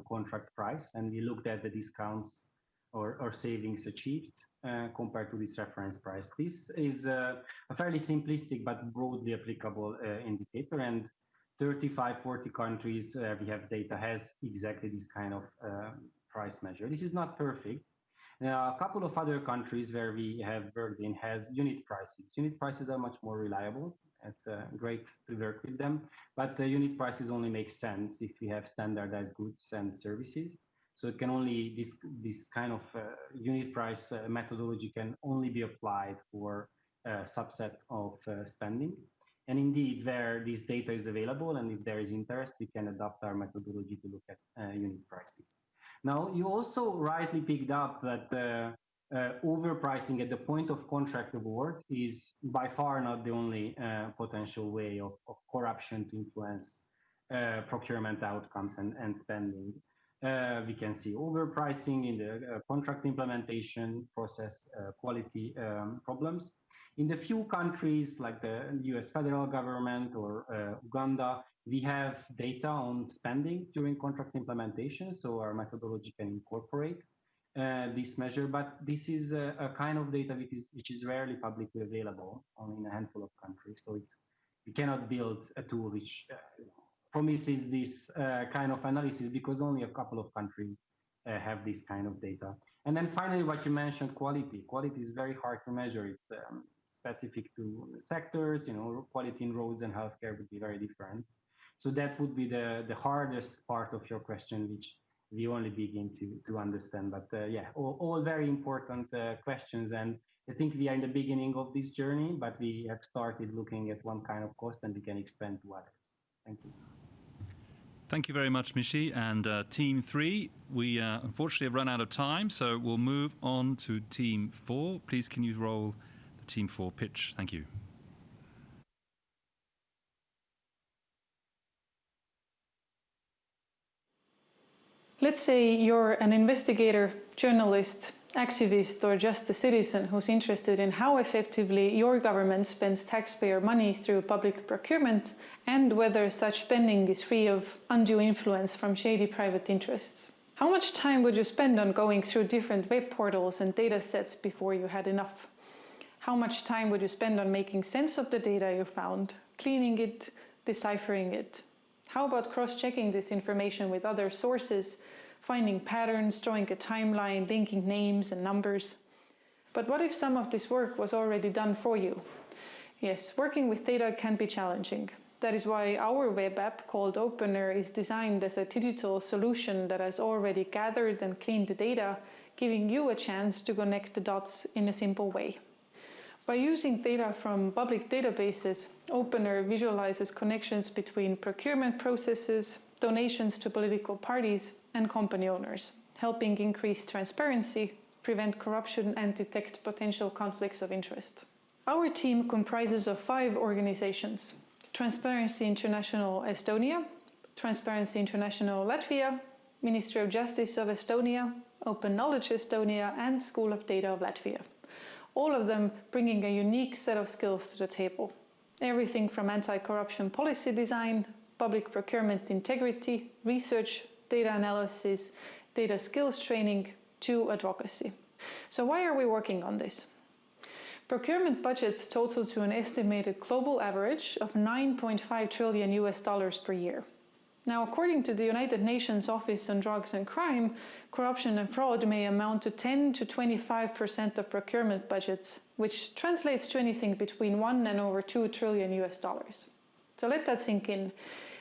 contract price. And we looked at the discounts or savings achieved compared to this reference price. This is a fairly simplistic but broadly applicable indicator, and 35, 40 countries we have data has exactly this kind of price measure. This is not perfect. A couple of other countries where we have worked in has unit prices. Unit prices are much more reliable. It's great to work with them, but the unit prices only make sense if we have standardized goods and services. So it can only, this kind of unit price methodology can only be applied for a subset of spending. And indeed, where this data is available and if there is interest, we can adapt our methodology to look at unit prices. Now, you also rightly picked up that overpricing at the point of contract award is by far not the only potential way of corruption to influence procurement outcomes and spending. We can see overpricing in the contract implementation process, quality problems. In the few countries like the US federal government or Uganda, we have data on spending during contract implementation, so our methodology can incorporate this measure, but this is a kind of data which is rarely publicly available only in a handful of countries. So we cannot build a tool which promises this kind of analysis because only a couple of countries have this kind of data. And then finally, what you mentioned, quality. Quality is very hard to measure. It's specific to sectors, quality in roads and healthcare would be very different. So that would be the hardest part of your question, which we only begin to understand. But yeah, all very important questions. And I think we are in the beginning of this journey, but we have started looking at one kind of cost and we can expand to others. Thank you. Thank you very much, Mishi. And Team 3, we unfortunately have run out of time, so we'll move on to Team 4. Please, can you roll the Team 4 pitch? Thank you. Let's say you're an investigator, journalist, activist, or just a citizen who's interested in how effectively your government spends taxpayer money through public procurement and whether such spending is free of undue influence from shady private interests. How much time would you spend on going through different web portals and data sets before you had enough? How much time would you spend on making sense of the data you found, cleaning it, deciphering it? How about cross-checking this information with other sources, finding patterns, drawing a timeline, linking names and numbers? But what if some of this work was already done for you? Yes, working with data can be challenging. That is why our web app called Opener is designed as a digital solution that has already gathered and cleaned the data, giving you a chance to connect the dots in a simple way. By using data from public databases, Opener visualizes connections between procurement processes, donations to political parties, and company owners, helping increase transparency, prevent corruption, and detect potential conflicts of interest. Our team comprises of 5 organizations: Transparency International Estonia, Transparency International Latvia, Ministry of Justice of Estonia, Open Knowledge Estonia, and School of Data of Latvia. All of them bringing a unique set of skills to the table. Everything from anti-corruption policy design, public procurement integrity, research, data analysis, data skills training, to advocacy. So why are we working on this? Procurement budgets total to an estimated global average of $9.5 trillion per year. Now, according to the United Nations Office on Drugs and Crime, corruption and fraud may amount to 10 to 25% of procurement budgets, which translates to anything between $1 and over $2 trillion. So let that sink in.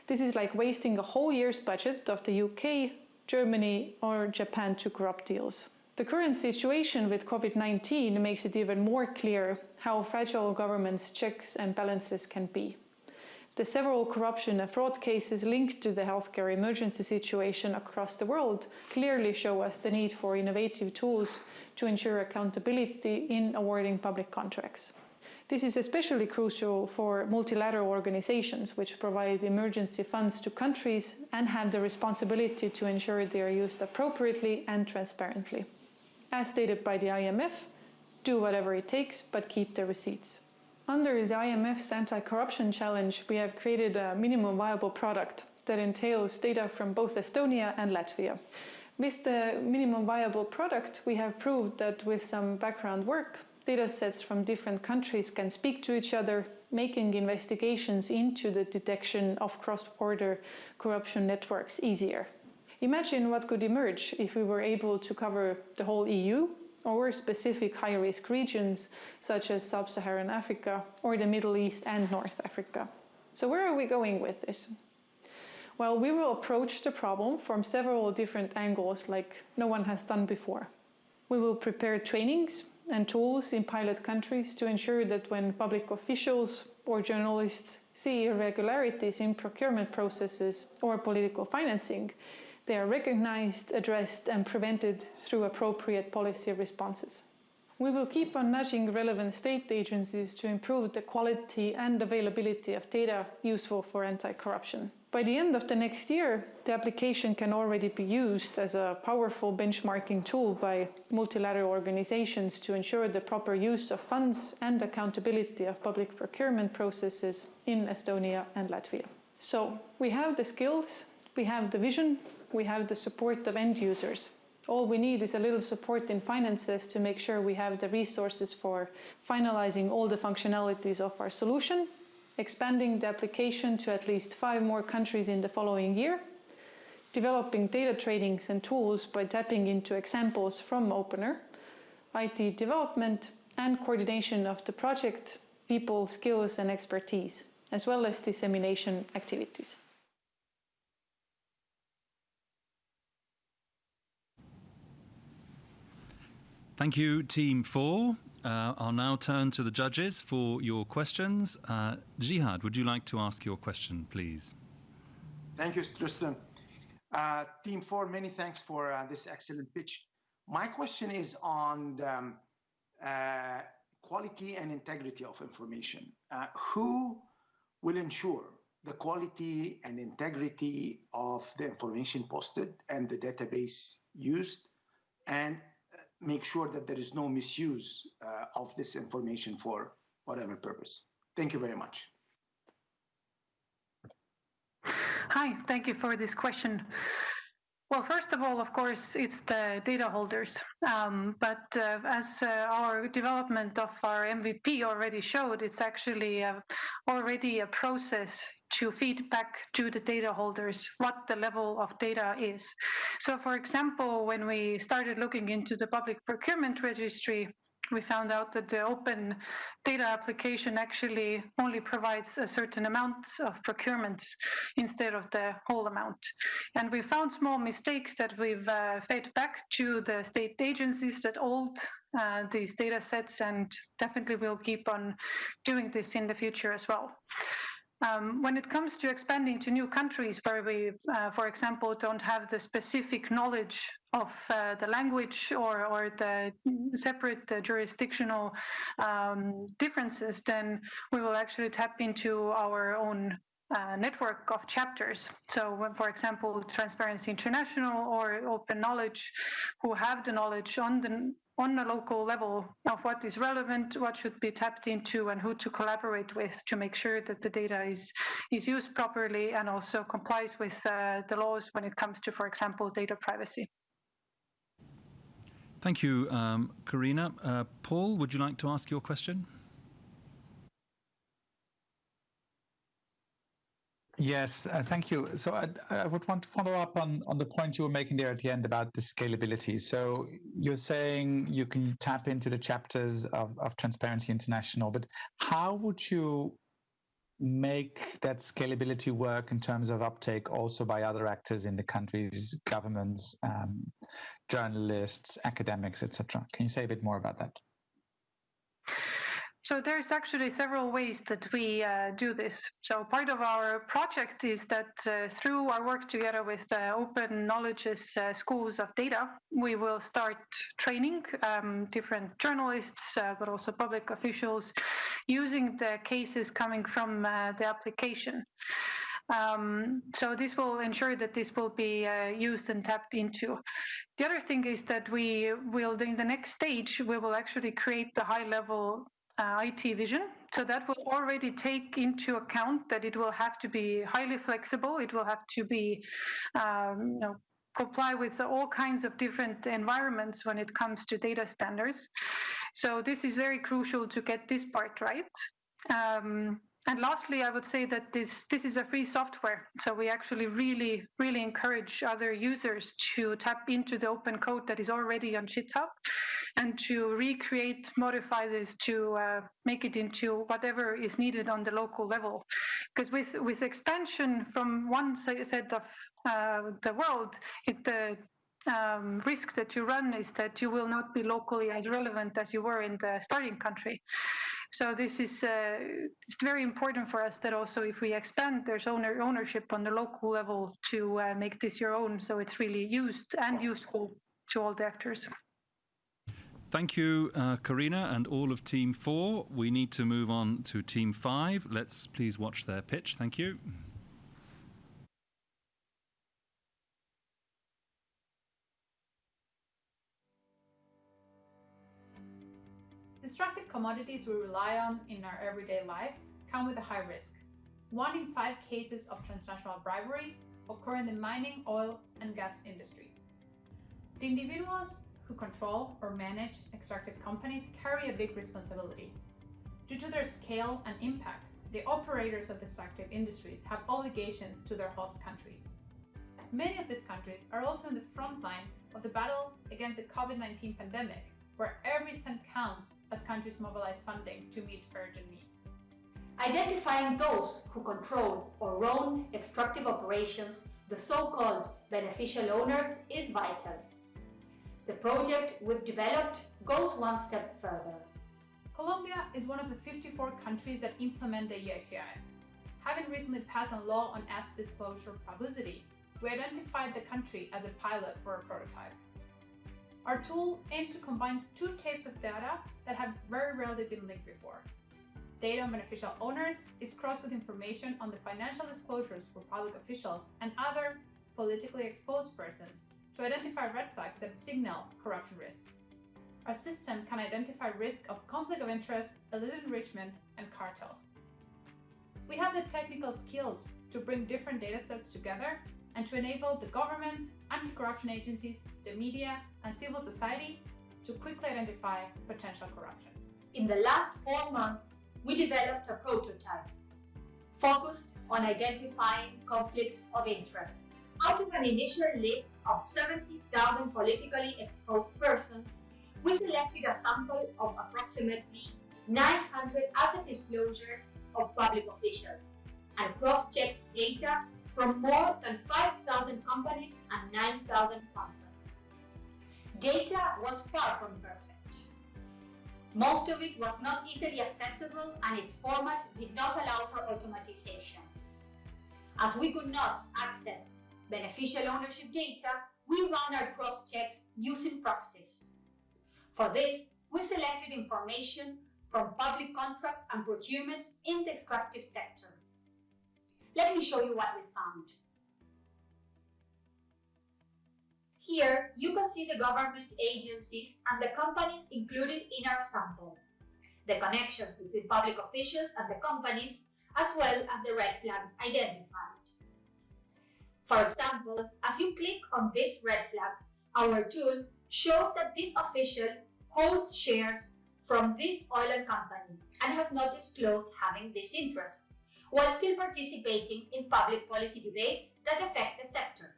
This is like wasting a whole year's budget of the UK, Germany, or Japan to corrupt deals. The current situation with COVID-19 makes it even more clear how fragile governments' checks and balances can be. The several corruption and fraud cases linked to the healthcare emergency situation across the world clearly show us the need for innovative tools to ensure accountability in awarding public contracts. This is especially crucial for multilateral organizations which provide emergency funds to countries and have the responsibility to ensure they are used appropriately and transparently. As stated by the IMF, do whatever it takes, but keep the receipts. Under the IMF's anti-corruption challenge, we have created a minimum viable product that entails data from both Estonia and Latvia. With the minimum viable product, we have proved that with some background work, data sets from different countries can speak to each other, making investigations into the detection of cross-border corruption networks easier. Imagine what could emerge if we were able to cover the whole EU or specific high-risk regions such as Sub-Saharan Africa or the Middle East and North Africa. So where are we going with this? Well, we will approach the problem from several different angles like no one has done before. We will prepare trainings and tools in pilot countries to ensure that when public officials or journalists see irregularities in procurement processes or political financing, they are recognized, addressed, and prevented through appropriate policy responses. We will keep on nudging relevant state agencies to improve the quality and availability of data useful for anti-corruption. By the end of the next year, the application can already be used as a powerful benchmarking tool by multilateral organizations to ensure the proper use of funds and accountability of public procurement processes in Estonia and Latvia. So, we have the skills, we have the vision, we have the support of end users. All we need is a little support in finances to make sure we have the resources for finalizing all the functionalities of our solution, expanding the application to at least 5 more countries in the following year, developing data trainings and tools by tapping into examples from Opener, IT development and coordination of the project, people, skills and expertise, as well as dissemination activities. Thank you, Team 4. I'll now turn to the judges for your questions. Jihad, would you like to ask your question, please? Thank you, Tristan. Team 4, many thanks for this excellent pitch. My question is on the quality and integrity of information. Who will ensure the quality and integrity of the information posted and the database used, and make sure that there is no misuse of this information for whatever purpose? Thank you very much. Hi, thank you for this question. Well, first of all, of course, it's the data holders. But as our development of our MVP already showed, it's actually already a process to feed back to the data holders what the level of data is. So, for example, when we started looking into the public procurement registry, we found out that the open data application actually only provides a certain amount of procurements instead of the whole amount. And we found small mistakes that we've fed back to the state agencies that hold these data sets, and definitely we'll keep on doing this in the future as well. When it comes to expanding to new countries where we, for example, don't have the specific knowledge of the language or the separate jurisdictional differences, then we will actually tap into our own network of chapters. So, when, for example, Transparency International or Open Knowledge, who have the knowledge on a local level of what is relevant, what should be tapped into, and who to collaborate with to make sure that the data is used properly and also complies with the laws when it comes to, for example, data privacy. Thank you, Karina. Paul, would you like to ask your question? Yes, thank you. So I would want to follow up on the point you were making there at the end about the scalability. So you're saying you can tap into the chapters of Transparency International, but how would you make that scalability work in terms of uptake also by other actors in the countries, governments, journalists, academics, etc.? Can you say a bit more about that? So there's actually several ways that we do this. So part of our project is that through our work together with Open Knowledge's schools of data, we will start training different journalists, but also public officials, using the cases coming from the application. So this will ensure that this will be used and tapped into. The other thing is that we will, in the next stage, we will actually create the high-level IT vision. So that will already take into account that it will have to be highly flexible. It will have to be, comply with all kinds of different environments when it comes to data standards. So this is very crucial to get this part right. And lastly, I would say that this is a free software. So we actually really encourage other users to tap into the open code that is already on GitHub and to recreate, modify this to make it into whatever is needed on the local level. Because with expansion from one set of the world, the risk that you run is that you will not be locally as relevant as you were in the starting country. So this is it's very important for us that also if we expand, there's ownership on the local level to make this your own, so it's really used and useful to all the actors. Thank you, Karina and all of Team 4. We need to move on to Team 5. Let's please watch their pitch. Thank you. Destructive commodities we rely on in our everyday lives come with a high risk. 1 in 5 cases of transnational bribery occur in the mining, oil, and gas industries. The individuals who control or manage extractive companies carry a big responsibility. Due to their scale and impact, the operators of extractive industries have obligations to their host countries. Many of these countries are also in the front line of the battle against the COVID-19 pandemic, where every cent counts as countries mobilize funding to meet urgent needs. Identifying those who control or run extractive operations, the so-called beneficial owners, is vital. The project we've developed goes one step further. Colombia is one of the 54 countries that implement the EITI. Having recently passed a law on asset disclosure publicity, we identified the country as a pilot for a prototype. Our tool aims to combine 2 types of data that have very rarely been linked before. Data on beneficial owners is crossed with information on the financial disclosures for public officials and other politically exposed persons to identify red flags that signal corruption risks. Our system can identify risk of conflict of interest, illicit enrichment, and cartels. We have the technical skills to bring different datasets together and to enable the governments, anti-corruption agencies, the media, and civil society to quickly identify potential corruption. In the last 4 months, we developed a prototype focused on identifying conflicts of interest. Out of an initial list of 70,000 politically exposed persons, we selected a sample of approximately 900 asset disclosures of public officials and cross-checked data from more than 5,000 companies and 9,000 contracts. Data was far from perfect. Most of it was not easily accessible and its format did not allow for automatization. As we could not access beneficial ownership data, we ran our cross-checks using proxies. For this, we selected information from public contracts and procurements in the extractive sector. Let me show you what we found. Here, you can see the government agencies and the companies included in our sample, the connections between public officials and the companies, as well as the red flags identified. For example, as you click on this red flag, our tool shows that this official holds shares from this oil company and has not disclosed having this interest, while still participating in public policy debates that affect the sector.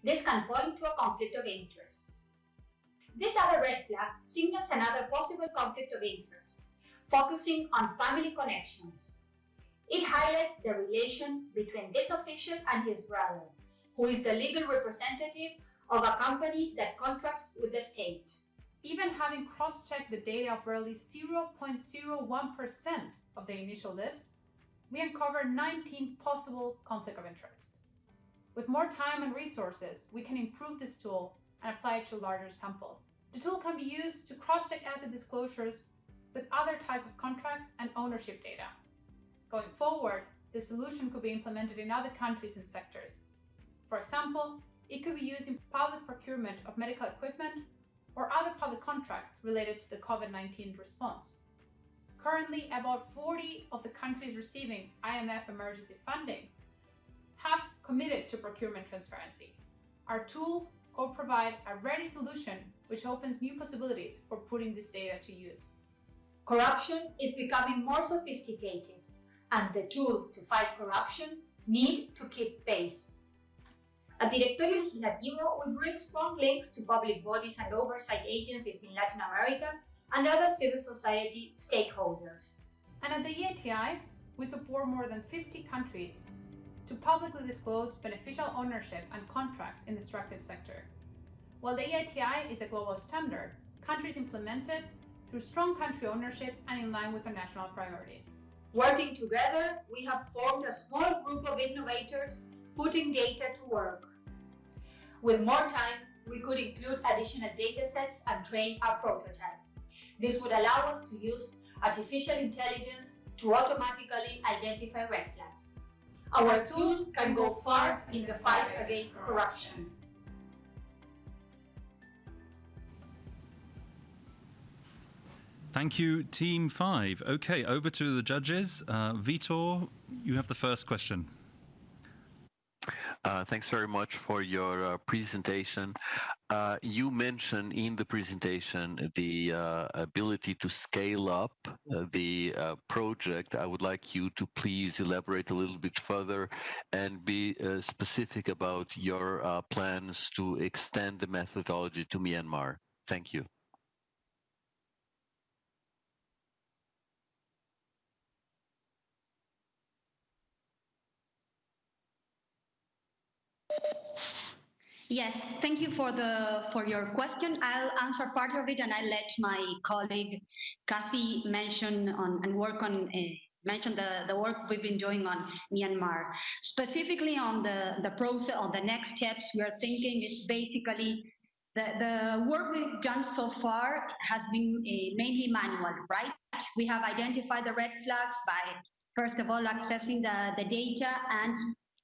This can point to a conflict of interest. This other red flag signals another possible conflict of interest, focusing on family connections. It highlights the relation between this official and his brother, who is the legal representative of a company that contracts with the state. even having cross-checked the data of barely 0.01% of the initial list, we uncovered 19 possible conflicts of interest. With more time and resources, we can improve this tool and apply it to larger samples. The tool can be used to cross-check asset disclosures with other types of contracts and ownership data. Going forward, the solution could be implemented in other countries and sectors. For example, it could be used in public procurement of medical equipment or other public contracts related to the COVID-19 response. Currently, about 40 of the countries receiving IMF emergency funding have committed to procurement transparency. Our tool could provide a ready solution which opens new possibilities for putting this data to use. Corruption is becoming more sophisticated, and the tools to fight corruption need to keep pace. At Directorio Legislativo, we bring strong links to public bodies and oversight agencies in Latin America and other civil society stakeholders. And at the EITI, we support more than 50 countries to publicly disclose beneficial ownership and contracts in the structured sector. While the EITI is a global standard, countries implement it through strong country ownership and in line with their national priorities. Working together, we have formed a small group of innovators putting data to work. With more time, we could include additional datasets and train our prototype. This would allow us to use artificial intelligence to automatically identify red flags. Our tool can go far in the fight against corruption. Thank you, Team 5. Okay, over to the judges. Vitor, you have the first question. Thanks very much for your presentation. You mentioned in the presentation the ability to scale up the project. I would like you to please elaborate a little bit further and be specific about your plans to extend the methodology to Myanmar. Thank you. Yes, thank you for your question. I'll answer part of it, and I'll let my colleague Kathy mention the work we've been doing on Myanmar. Specifically on the process, on the next steps, we are thinking is basically the work we've done so far has been mainly manual, right? We have identified the red flags by, first of all, accessing the data and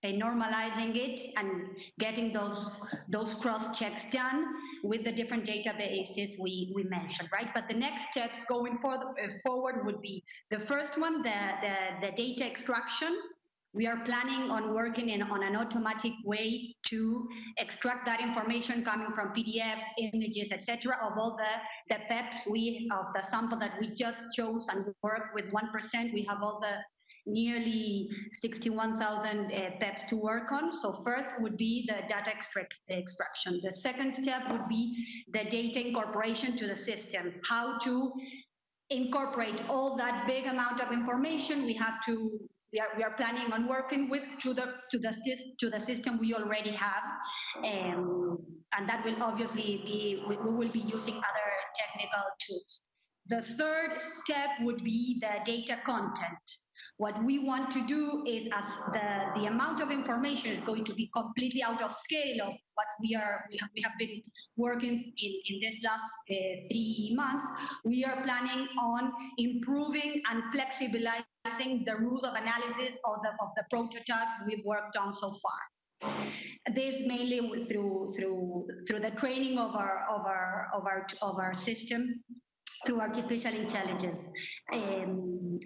normalizing it and getting those cross checks done with the different databases we mentioned, right? But the next steps going forward would be the first one, the data extraction. We are planning on working on an automatic way to extract that information coming from PDFs, images, etc., of all the PEPs of the sample that we just chose and work with 1%. We have all the nearly 61,000 PEPs to work on. So first would be the data extraction. The second step would be the data incorporation to the system. How to incorporate all that big amount of information we are planning on working with to the system we already have, and that will obviously be we will be using other technical tools. The third step would be the data content. What we want to do is, as the amount of information is going to be completely out of scale of what we have been working in this last 3 months, we are planning on improving and flexibilizing the rules of analysis of the prototype we've worked on so far. This mainly through the training of our system through artificial intelligence, and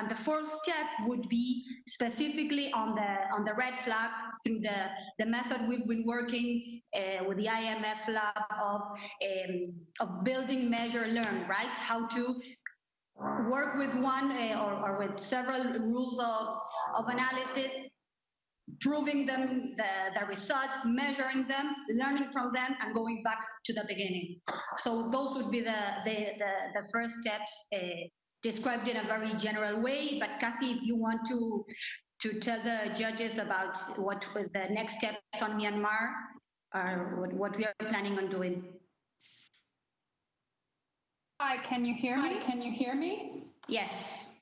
the fourth step would be specifically on the red flags through the method we've been working with the IMF lab of building, measure, learn, right? How to work with one or with several rules of analysis, proving them the results, measuring them, learning from them, and going back to the beginning. So those would be the first steps described in a very general way. But Kathy, if you want to tell the judges about what the next steps on Myanmar are, what we are planning on doing. Hi, can you hear me? Can you hear me? Yes.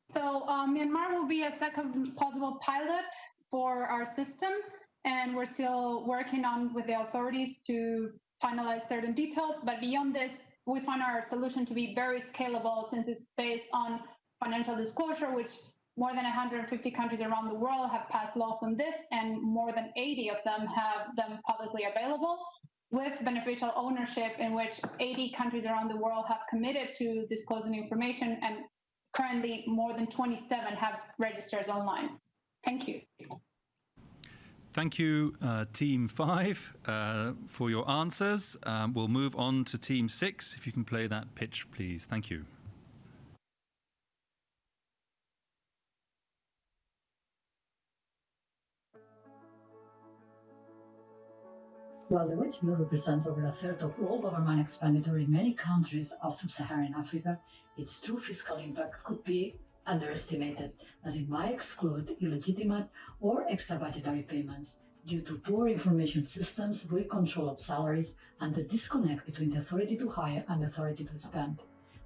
So Myanmar will be a second possible pilot for our system, and we're still working on with the authorities to finalize certain details. But beyond this, we find our solution to be very scalable since it's based on financial disclosure, which more than 150 countries around the world have passed laws on this, and more than 80 of them have them publicly available, with beneficial ownership in which 80 countries around the world have committed to disclosing information, and currently more than 27 have registers online. Thank you. Thank you, Team 5, for your answers. We'll move on to Team 6. If you can play that pitch, please. Thank you. While the wage bill represents over a third of all government expenditure in many countries of sub-Saharan Africa, its true fiscal impact could be underestimated, as it might exclude illegitimate or extra budgetary payments due to poor information systems, weak control of salaries, and the disconnect between the authority to hire and the authority to spend.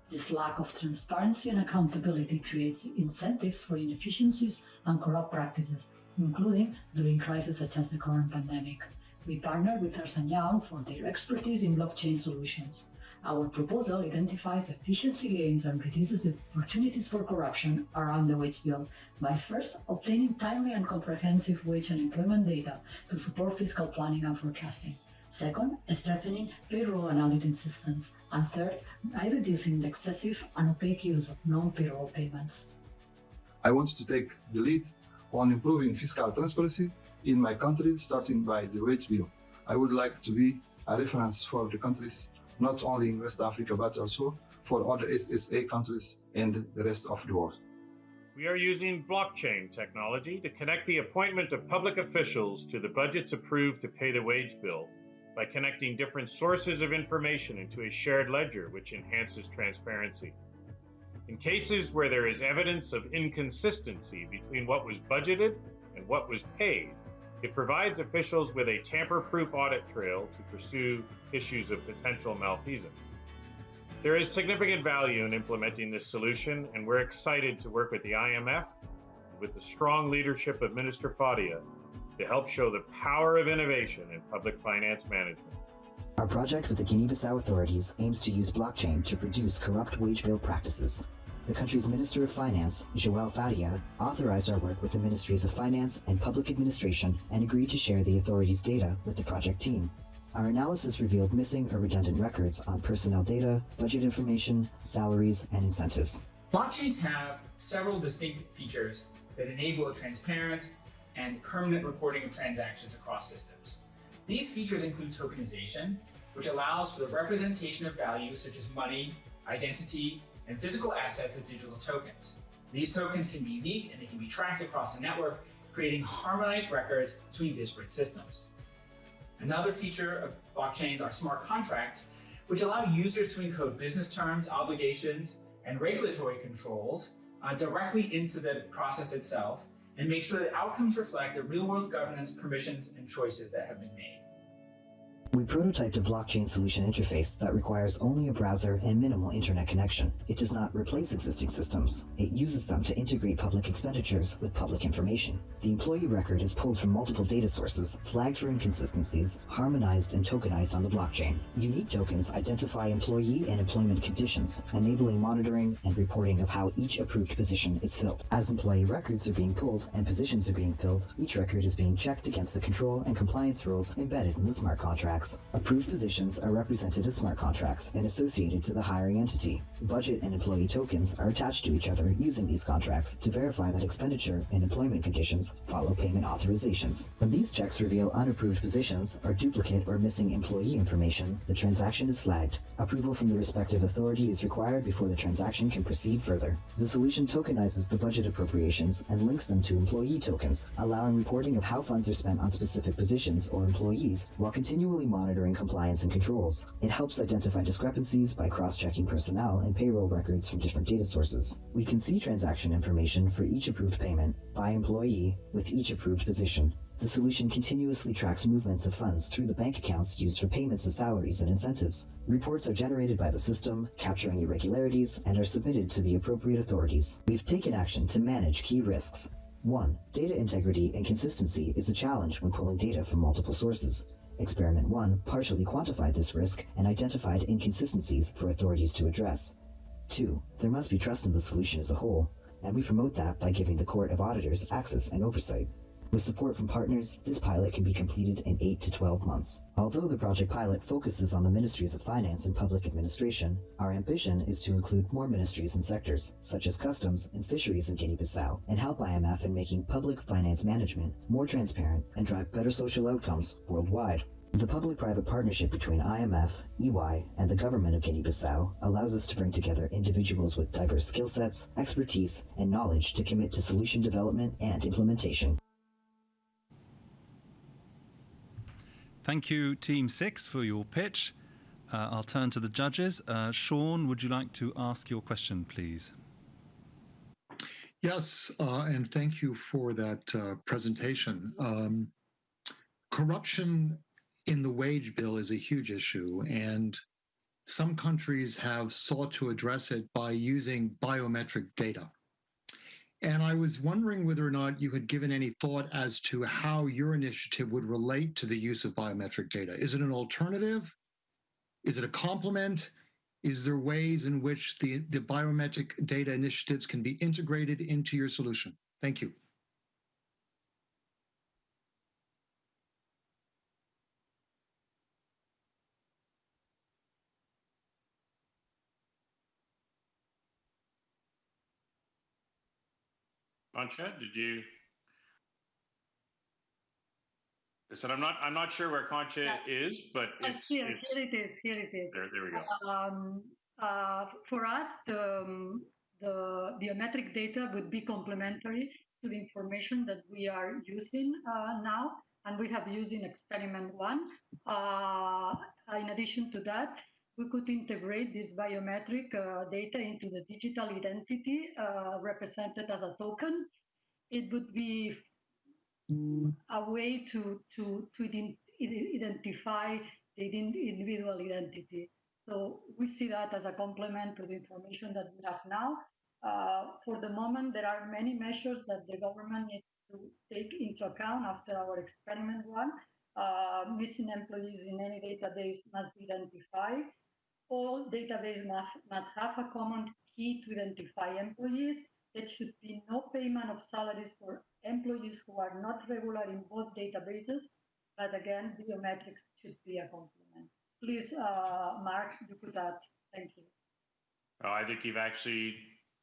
This lack of transparency and accountability creates incentives for inefficiencies and corrupt practices, including during crises such as the current pandemic. We partnered with Ernst & Young for their expertise in blockchain solutions. Our proposal identifies efficiency gains and reduces the opportunities for corruption around the wage bill by first obtaining timely and comprehensive wage and employment data to support fiscal planning and forecasting. Second, strengthening payroll and auditing systems. And third, by reducing the excessive and opaque use of non-payroll payments. I want to take the lead on improving fiscal transparency in my country, starting by the wage bill. I would like to be a reference for the countries, not only in West Africa, but also for other SSA countries and the rest of the world. We are using blockchain technology to connect the appointment of public officials to the budgets approved to pay the wage bill by connecting different sources of information into a shared ledger, which enhances transparency. In cases where there is evidence of inconsistency between what was budgeted and what was paid, it provides officials with a tamper-proof audit trail to pursue issues of potential malfeasance. There is significant value in implementing this solution, and we're excited to work with the IMF and with the strong leadership of Minister Fadia to help show the power of innovation in public finance management. Our project with the Guinea-Bissau authorities aims to use blockchain to reduce corrupt wage bill practices. The country's Minister of Finance, Joël Fadia, authorized our work with the Ministries of Finance and Public Administration and agreed to share the authorities' data with the project team. Our analysis revealed missing or redundant records on personnel data, budget information, salaries, and incentives. Blockchains have several distinct features that enable a transparent and permanent recording of transactions across systems. These features include tokenization, which allows for the representation of values such as money, identity, and physical assets as digital tokens. These tokens can be unique and they can be tracked across the network, creating harmonized records between disparate systems. Another feature of blockchains are smart contracts, which allow users to encode business terms, obligations, and regulatory controls directly into the process itself and make sure that outcomes reflect the real-world governance, permissions, and choices that have been made. We prototyped a blockchain solution interface that requires only a browser and minimal internet connection. It does not replace existing systems. It uses them to integrate public expenditures with public information. The employee record is pulled from multiple data sources, flagged for inconsistencies, harmonized and tokenized on the blockchain. Unique tokens identify employee and employment conditions, enabling monitoring and reporting of how each approved position is filled. As employee records are being pulled and positions are being filled, each record is being checked against the control and compliance rules embedded in the smart contract. Approved positions are represented as smart contracts and associated to the hiring entity. Budget and employee tokens are attached to each other using these contracts to verify that expenditure and employment conditions follow payment authorizations. When these checks reveal unapproved positions or duplicate or missing employee information, the transaction is flagged. Approval from the respective authority is required before the transaction can proceed further. The solution tokenizes the budget appropriations and links them to employee tokens, allowing reporting of how funds are spent on specific positions or employees while continually monitoring compliance and controls. It helps identify discrepancies by cross-checking personnel and payroll records from different data sources. We can see transaction information for each approved payment by employee with each approved position. The solution continuously tracks movements of funds through the bank accounts used for payments of salaries and incentives. Reports are generated by the system, capturing irregularities, and are submitted to the appropriate authorities. We've taken action to manage key risks. 1. Data integrity and consistency is a challenge when pulling data from multiple sources. Experiment 1 partially quantified this risk and identified inconsistencies for authorities to address. 2. There must be trust in the solution as a whole, and we promote that by giving the Court of Auditors access and oversight. With support from partners, this pilot can be completed in 8 to 12 months. Although the project pilot focuses on the Ministries of Finance and Public Administration, our ambition is to include more ministries and sectors, such as customs and fisheries in Guinea-Bissau, and help IMF in making public finance management more transparent and drive better social outcomes worldwide. The public-private partnership between IMF, EY, and the government of Guinea-Bissau allows us to bring together individuals with diverse skill sets, expertise, and knowledge to commit to solution development and implementation. Thank you, Team 6, for your pitch. I'll turn to the judges. Sean, would you like to ask your question, please? Yes, and thank you for that presentation. Corruption in the wage bill is a huge issue, and some countries have sought to address it by using biometric data. And I was wondering whether or not you had given any thought as to how your initiative would relate to the use of biometric data. Is it an alternative? Is it a complement? Is there ways in which the biometric data initiatives can be integrated into your solution? Thank you. Concha, did you? I said I'm not sure where Concha is, but it's here it is. There we go. For us, the biometric data would be complementary to the information that we are using now, and we have used in experiment 1. In addition to that, we could integrate this biometric data into the digital identity represented as a token. It would be a way to identify the individual identity. So we see that as a complement to the information that we have now. For the moment, there are many measures that the government needs to take into account after our experiment 1. Missing employees in any database must be identified. All databases must have a common key to identify employees. There should be no payment of salaries for employees who are not regular in both databases. But again, biometrics should be a complement. Please, Mark, you could add. Thank you. Oh, I think you've actually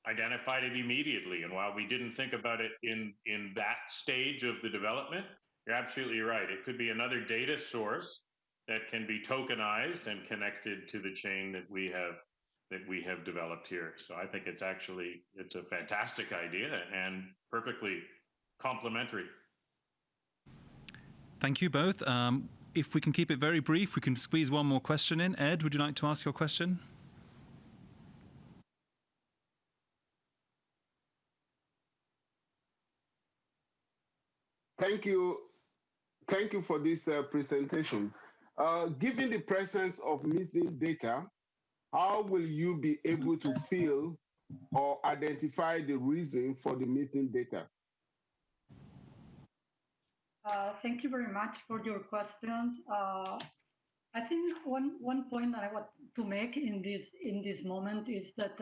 identified it immediately. And while we didn't think about it in that stage of the development, you're absolutely right. It could be another data source that can be tokenized and connected to the chain that we have developed here. So I think it's a fantastic idea and perfectly complementary. Thank you both. If we can keep it very brief, we can squeeze one more question in. Ed, would you like to ask your question? Thank you. Thank you for this presentation. Given the presence of missing data, how will you be able to fill or identify the reason for the missing data? Thank you very much for your questions. I think one point that I want to make in this moment is that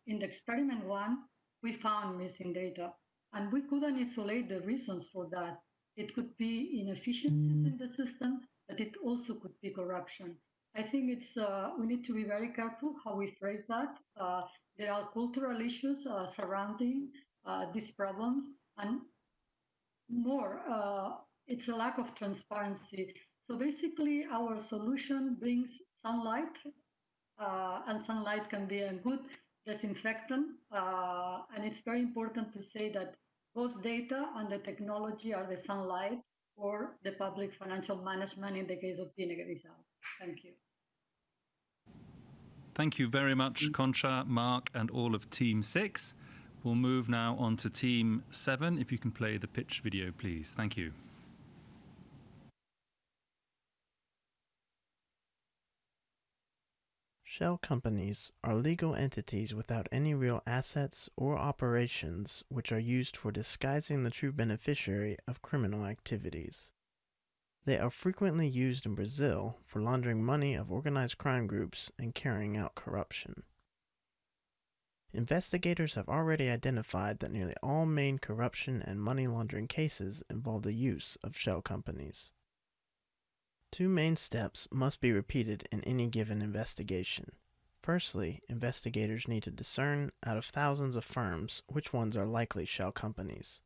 in the experiment 1, we found missing data, and we couldn't isolate the reasons for that. It could be inefficiencies in the system, but it also could be corruption. I think we need to be very careful how we phrase that. There are cultural issues surrounding these problems, and more, it's a lack of transparency. So basically, our solution brings sunlight, and sunlight can be a good disinfectant. And it's very important to say that both data and the technology are the sunlight for the public financial management in the case of Guinea-Bissau. Thank you. Thank you very much, Concha, Mark, and all of Team 6. We'll move now on to Team 7. If you can play the pitch video, please. Thank you. Shell companies are legal entities without any real assets or operations which are used for disguising the true beneficiary of criminal activities. They are frequently used in Brazil for laundering money of organized crime groups and carrying out corruption. Investigators have already identified that nearly all main corruption and money laundering cases involve the use of shell companies. Two main steps must be repeated in any given investigation. Firstly, investigators need to discern, out of thousands of firms, which ones are likely shell companies.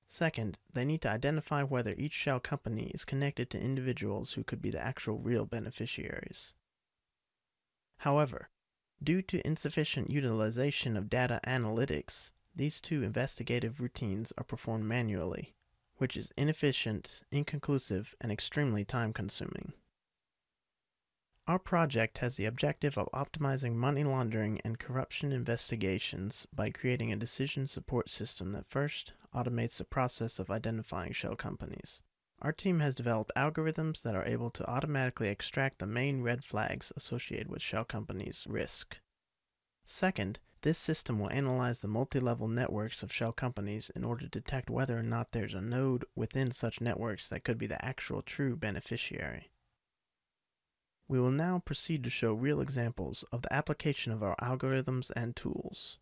Second, they need to identify whether each shell company is connected to individuals who could be the actual real beneficiaries. However, due to insufficient utilization of data analytics, these two investigative routines are performed manually, which is inefficient, inconclusive, and extremely time-consuming. Our project has the objective of optimizing money laundering and corruption investigations by creating a decision support system that first automates the process of identifying shell companies. Our team has developed algorithms that are able to automatically extract the main red flags associated with shell companies' risk. Second, this system will analyze the multi-level networks of shell companies in order to detect whether or not there's a node within such networks that could be the actual true beneficiary. We will now proceed to show real examples of the application of our algorithms and tools.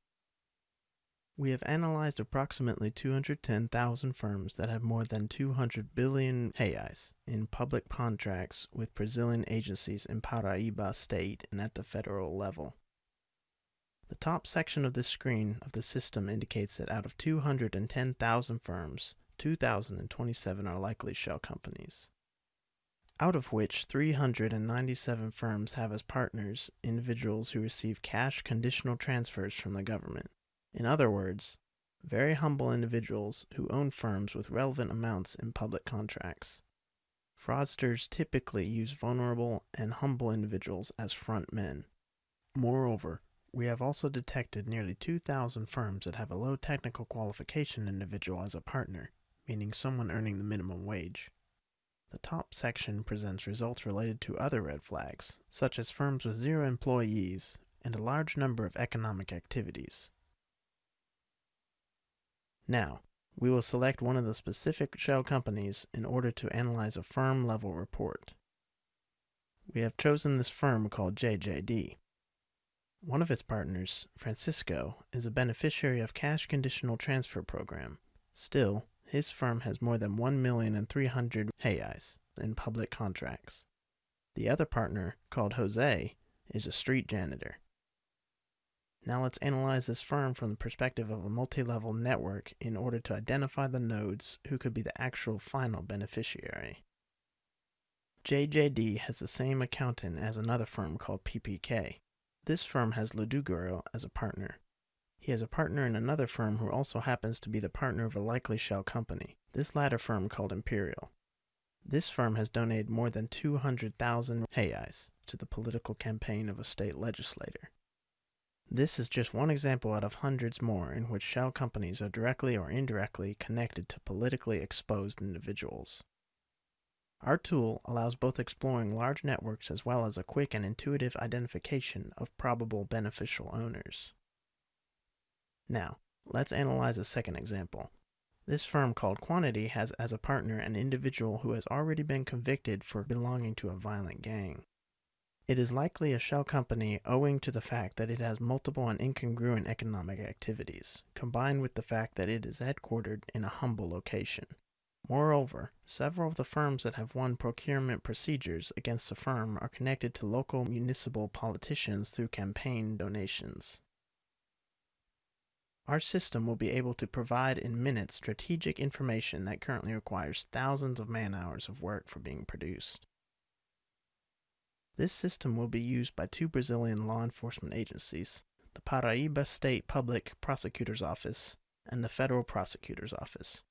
We have analyzed approximately 210,000 firms that have more than 200 billion reais in public contracts with Brazilian agencies in Paraíba state and at the federal level. The top section of the screen of the system indicates that out of 210,000 firms, 2,027 are likely shell companies, out of which 397 firms have as partners individuals who receive cash conditional transfers from the government. In other words, very humble individuals who own firms with relevant amounts in public contracts. Fraudsters typically use vulnerable and humble individuals as front men. Moreover, we have also detected nearly 2,000 firms that have a low technical qualification individual as a partner, meaning someone earning the minimum wage. The top section presents results related to other red flags, such as firms with 0 employees and a large number of economic activities. Now, we will select one of the specific shell companies in order to analyze a firm-level report. We have chosen this firm called JJD. One of its partners, Francisco, is a beneficiary of Cash Conditional Transfer Program. Still, his firm has more than 1,300,000 reais in public contracts. The other partner, called Jose, is a street janitor. Now let's analyze this firm from the perspective of a multi-level network in order to identify the nodes who could be the actual final beneficiary. JJD has the same accountant as another firm called PPK. This firm has Ludugaro as a partner. He has a partner in another firm who also happens to be the partner of a likely shell company, this latter firm called Imperial. This firm has donated more than 200,000 reais to the political campaign of a state legislator. This is just one example out of hundreds more in which shell companies are directly or indirectly connected to politically exposed individuals. Our tool allows both exploring large networks as well as a quick and intuitive identification of probable beneficial owners. Now, let's analyze a second example. This firm called Quantity has as a partner an individual who has already been convicted for belonging to a violent gang. It is likely a shell company owing to the fact that it has multiple and incongruent economic activities, combined with the fact that it is headquartered in a humble location. Moreover, several of the firms that have won procurement procedures against the firm are connected to local municipal politicians through campaign donations. Our system will be able to provide in minutes strategic information that currently requires thousands of man-hours of work for being produced. This system will be used by 2 Brazilian law enforcement agencies, the Paraíba State Public Prosecutor's Office and the Federal Prosecutor's Office,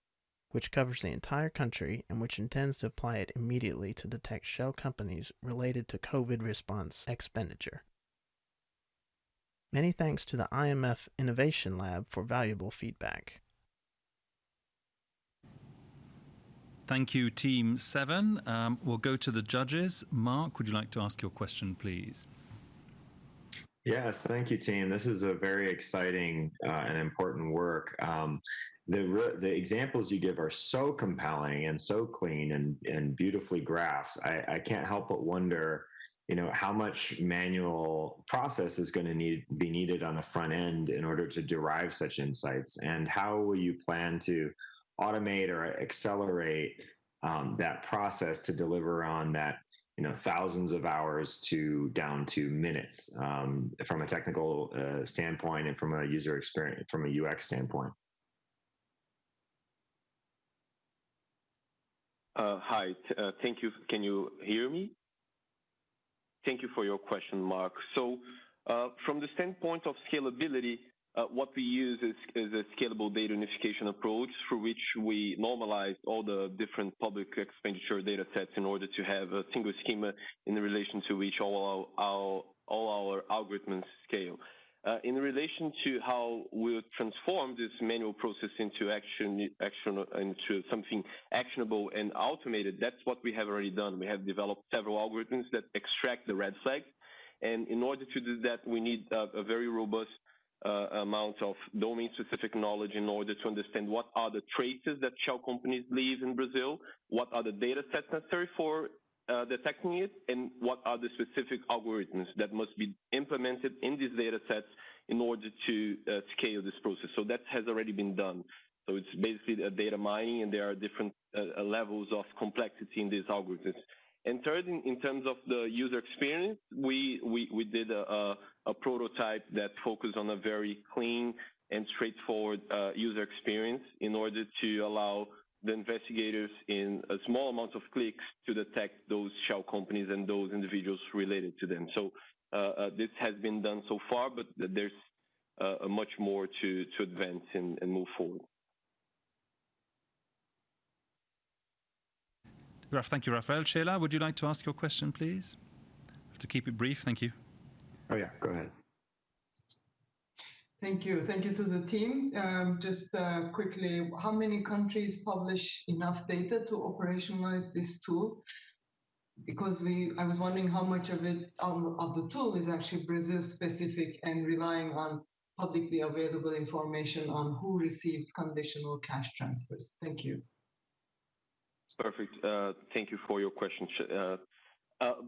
which covers the entire country and which intends to apply it immediately to detect shell companies related to COVID response expenditure. Many thanks to the IMF Innovation Lab for valuable feedback. Thank you, Team 7. We'll go to the judges. Mark, would you like to ask your question, please? Yes, thank you, team. This is a very exciting and important work. The examples you give are so compelling and so clean and beautifully graphed. I can't help but wonder, how much manual process is going to be needed on the front end in order to derive such insights, and how will you plan to automate or accelerate that process to deliver on that thousands of hours down to minutes from a technical standpoint and from a user experience, from a UX standpoint. Hi, thank you. Can you hear me? Thank you for your question, Mark. So from the standpoint of scalability, what we use is a scalable data unification approach through which we normalize all the different public expenditure data sets in order to have a single schema in relation to which all our algorithms scale. In relation to how we'll transform this manual process into into something actionable and automated, that's what we have already done. We have developed several algorithms that extract the red flags, and in order to do that, we need a very robust amount of domain-specific knowledge in order to understand what are the traces that shell companies leave in Brazil, what are the data sets necessary for detecting it, and what are the specific algorithms that must be implemented in these data sets in order to scale this process. So that has already been done. So it's basically a data mining, and there are different levels of complexity in these algorithms. And third, in terms of the user experience, we did a prototype that focused on a very clean and straightforward user experience in order to allow the investigators in a small amount of clicks to detect those shell companies and those individuals related to them. So this has been done so far, but there's much more to advance and move forward. Thank you, Rafael. Sheila, would you like to ask your question, please? I have to keep it brief. Thank you. Oh, yeah, go ahead. Thank you. Thank you to the team. Just quickly, how many countries publish enough data to operationalize this tool? Because I was wondering how much of the tool is actually Brazil specific and relying on publicly available information on who receives conditional cash transfers. Thank you. Perfect. Thank you for your question.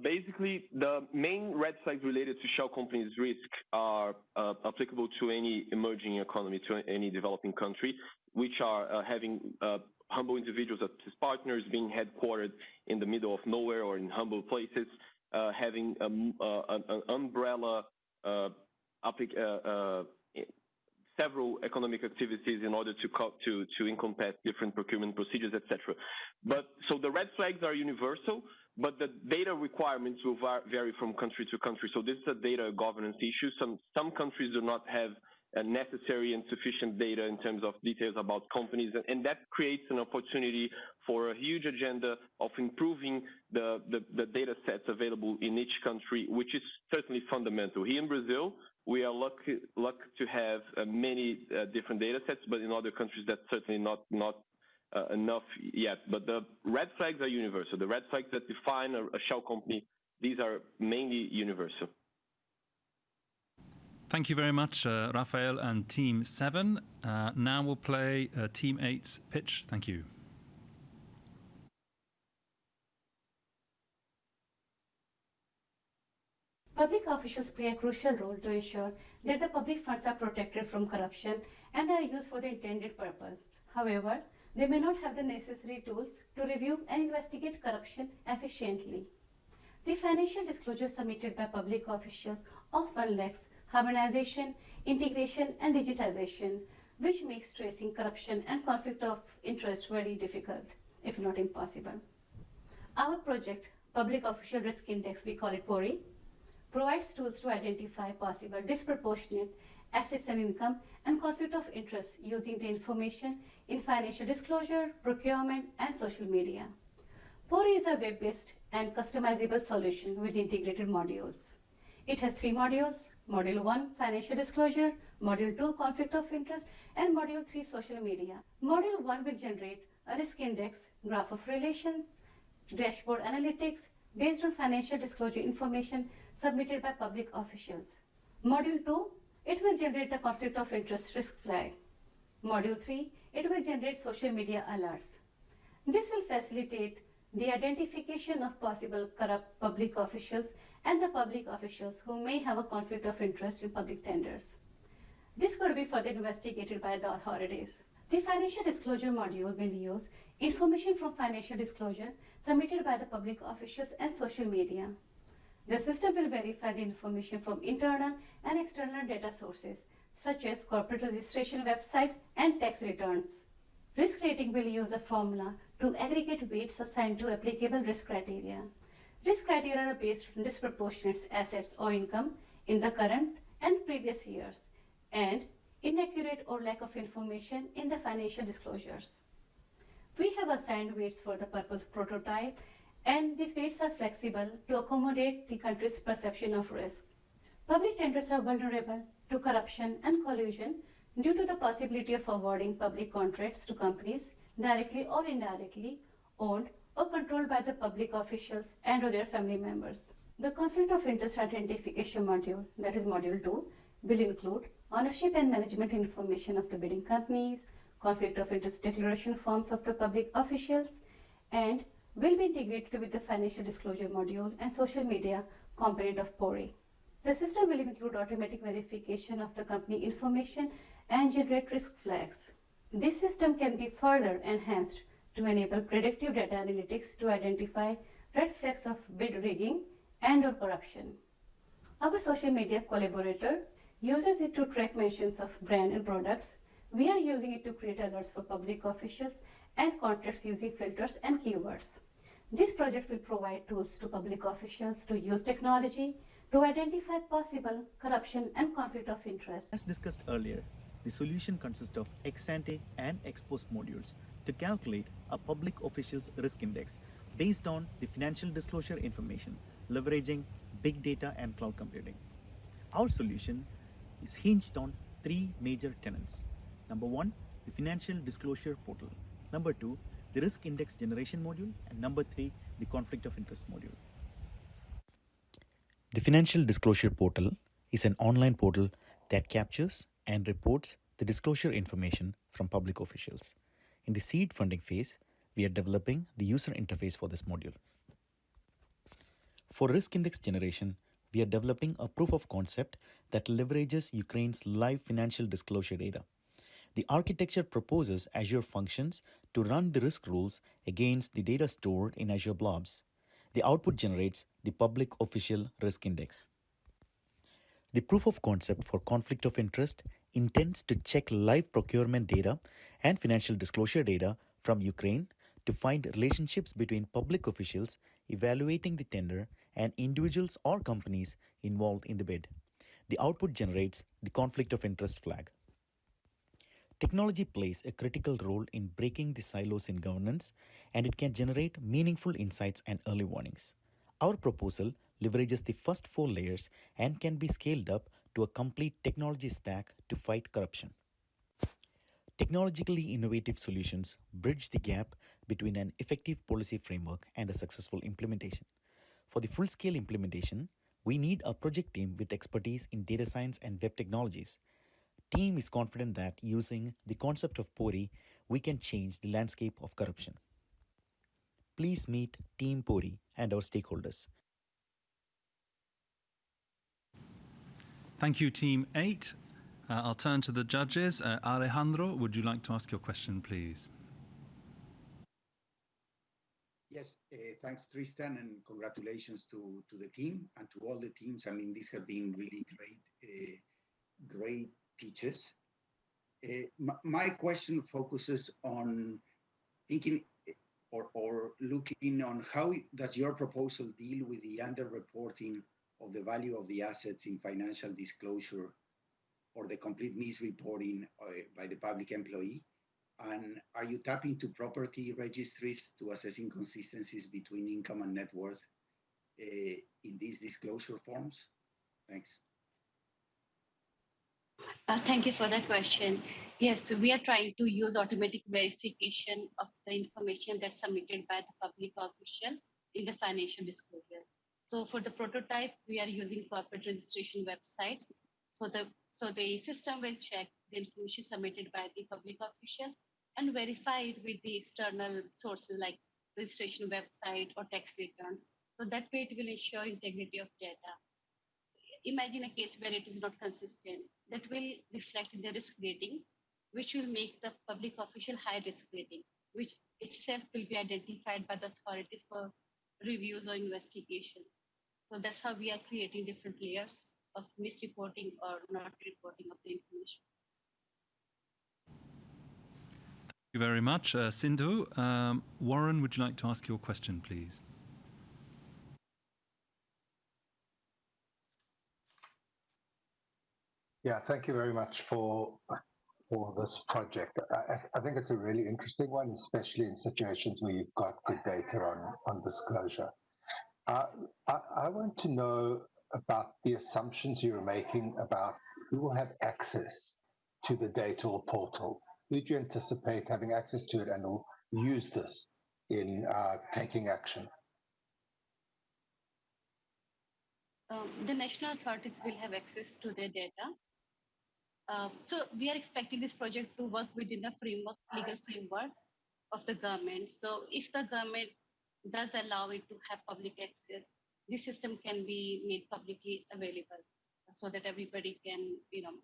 Basically, the main red flags related to shell companies' risk are applicable to any emerging economy, to any developing country, which are having humble individuals as partners, being headquartered in the middle of nowhere or in humble places, having an umbrella several economic activities in order to encompass different procurement procedures, etc. But so the red flags are universal, but the data requirements will vary from country to country. So this is a data governance issue. Some countries do not have necessary and sufficient data in terms of details about companies, and that creates an opportunity for a huge agenda of improving the data sets available in each country, which is certainly fundamental. Here in Brazil, we are lucky to have many different data sets, but in other countries that's certainly not enough yet. But the red flags are universal. The red flags that define a shell company, these are mainly universal. Thank you very much, Rafael and Team 7. Now we'll play Team 8's pitch. Thank you. Public officials play a crucial role to ensure that the public funds are protected from corruption and are used for the intended purpose. However, they may not have the necessary tools to review and investigate corruption efficiently. The financial disclosures submitted by public officials often lacks harmonization, integration, and digitization, which makes tracing corruption and conflict of interest very difficult, if not impossible. Our project, Public Official Risk Index, we call it PORI, provides tools to identify possible disproportionate assets and income and conflict of interest using the information in financial disclosure, procurement, and social media. PORI is a web-based and customizable solution with integrated modules. It has 3 modules: Module 1, Financial Disclosure; Module 2, Conflict of Interest; and Module 3, Social Media. Module 1 will generate a risk index, graph of relation, dashboard analytics based on financial disclosure information submitted by public officials. Module 2, it will generate the conflict of interest risk flag. Module 3, it will generate social media alerts. This will facilitate the identification of possible corrupt public officials and the public officials who may have a conflict of interest in public tenders. This could be further investigated by the authorities. The financial disclosure module will use information from financial disclosure submitted by the public officials and social media. The system will verify the information from internal and external data sources, such as corporate registration websites and tax returns. Risk rating will use a formula to aggregate weights assigned to applicable risk criteria. Risk criteria are based on disproportionate assets or income in the current and previous years, and inaccurate or lack of information in the financial disclosures. We have assigned weights for the purpose of prototype, and these weights are flexible to accommodate the country's perception of risk. Public tenders are vulnerable to corruption and collusion due to the possibility of awarding public contracts to companies directly or indirectly owned or controlled by the public officials and or their family members. The conflict of interest identification module, that is module 2, will include ownership and management information of the bidding companies, conflict of interest declaration forms of the public officials, and will be integrated with the financial disclosure module and social media component of PORI. The system will include automatic verification of the company information and generate risk flags. This system can be further enhanced to enable predictive data analytics to identify red flags of bid rigging and or corruption. Our social media collaborator uses it to track mentions of brand and products. We are using it to create alerts for public officials and contracts using filters and keywords. This project will provide tools to public officials to use technology to identify possible corruption and conflict of interest. As discussed earlier, the solution consists of ex-ante and ex-post modules to calculate a public official's risk index based on the financial disclosure information, leveraging big data and cloud computing. Our solution is hinged on three major tenets. Number one, the financial disclosure portal. Number two, the risk index generation module. And number three, the conflict of interest module. The financial disclosure portal is an online portal that captures and reports the disclosure information from public officials. In the seed funding phase, we are developing the user interface for this module. For risk index generation, we are developing a proof of concept that leverages Ukraine's live financial disclosure data. The architecture proposes Azure functions to run the risk rules against the data stored in Azure blobs. The output generates the public official risk index. The proof of concept for conflict of interest intends to check live procurement data and financial disclosure data from Ukraine to find relationships between public officials evaluating the tender and individuals or companies involved in the bid. The output generates the conflict of interest flag. Technology plays a critical role in breaking the silos in governance, and it can generate meaningful insights and early warnings. Our proposal leverages the first 4 layers and can be scaled up to a complete technology stack to fight corruption. Technologically innovative solutions bridge the gap between an effective policy framework and a successful implementation. For the full-scale implementation, we need a project team with expertise in data science and web technologies. Team is confident that using the concept of PORI, we can change the landscape of corruption. Please meet Team PORI and our stakeholders. Thank you, Team 8. I'll turn to the judges. Alejandro, would you like to ask your question, please? Yes, thanks, Tristan, and congratulations to the team and to all the teams. I mean, these have been really great pitches. My question focuses on thinking or looking on how does your proposal deal with the underreporting of the value of the assets in financial disclosure or the complete misreporting by the public employee? And are you tapping to property registries to assess inconsistencies between income and net worth in these disclosure forms? Thanks. Thank you for that question. Yes, so we are trying to use automatic verification of the information that's submitted by the public official in the financial disclosure. So for the prototype, we are using corporate registration websites So the system will check the information submitted by the public official and verify it with the external sources like registration website or tax returns. So that way it will ensure integrity of data. Imagine a case where it is not consistent. That will reflect in the risk rating, which will make the public official high risk rating, which itself will be identified by the authorities for reviews or investigation. So that's how we are creating different layers of misreporting or not reporting of the information. Thank you very much, Sindhu. Warren, would you like to ask your question, please? Yeah, thank you very much for this project. I think it's a really interesting one, especially in situations where you've got good data on disclosure. I want to know about the assumptions you're making about who will have access to the data or portal. Who do you anticipate having access to it and will use this in taking action? The national authorities will have access to their data. So we are expecting this project to work within the legal framework of the government. So if the government does allow it to have public access, this system can be made publicly available so that everybody can,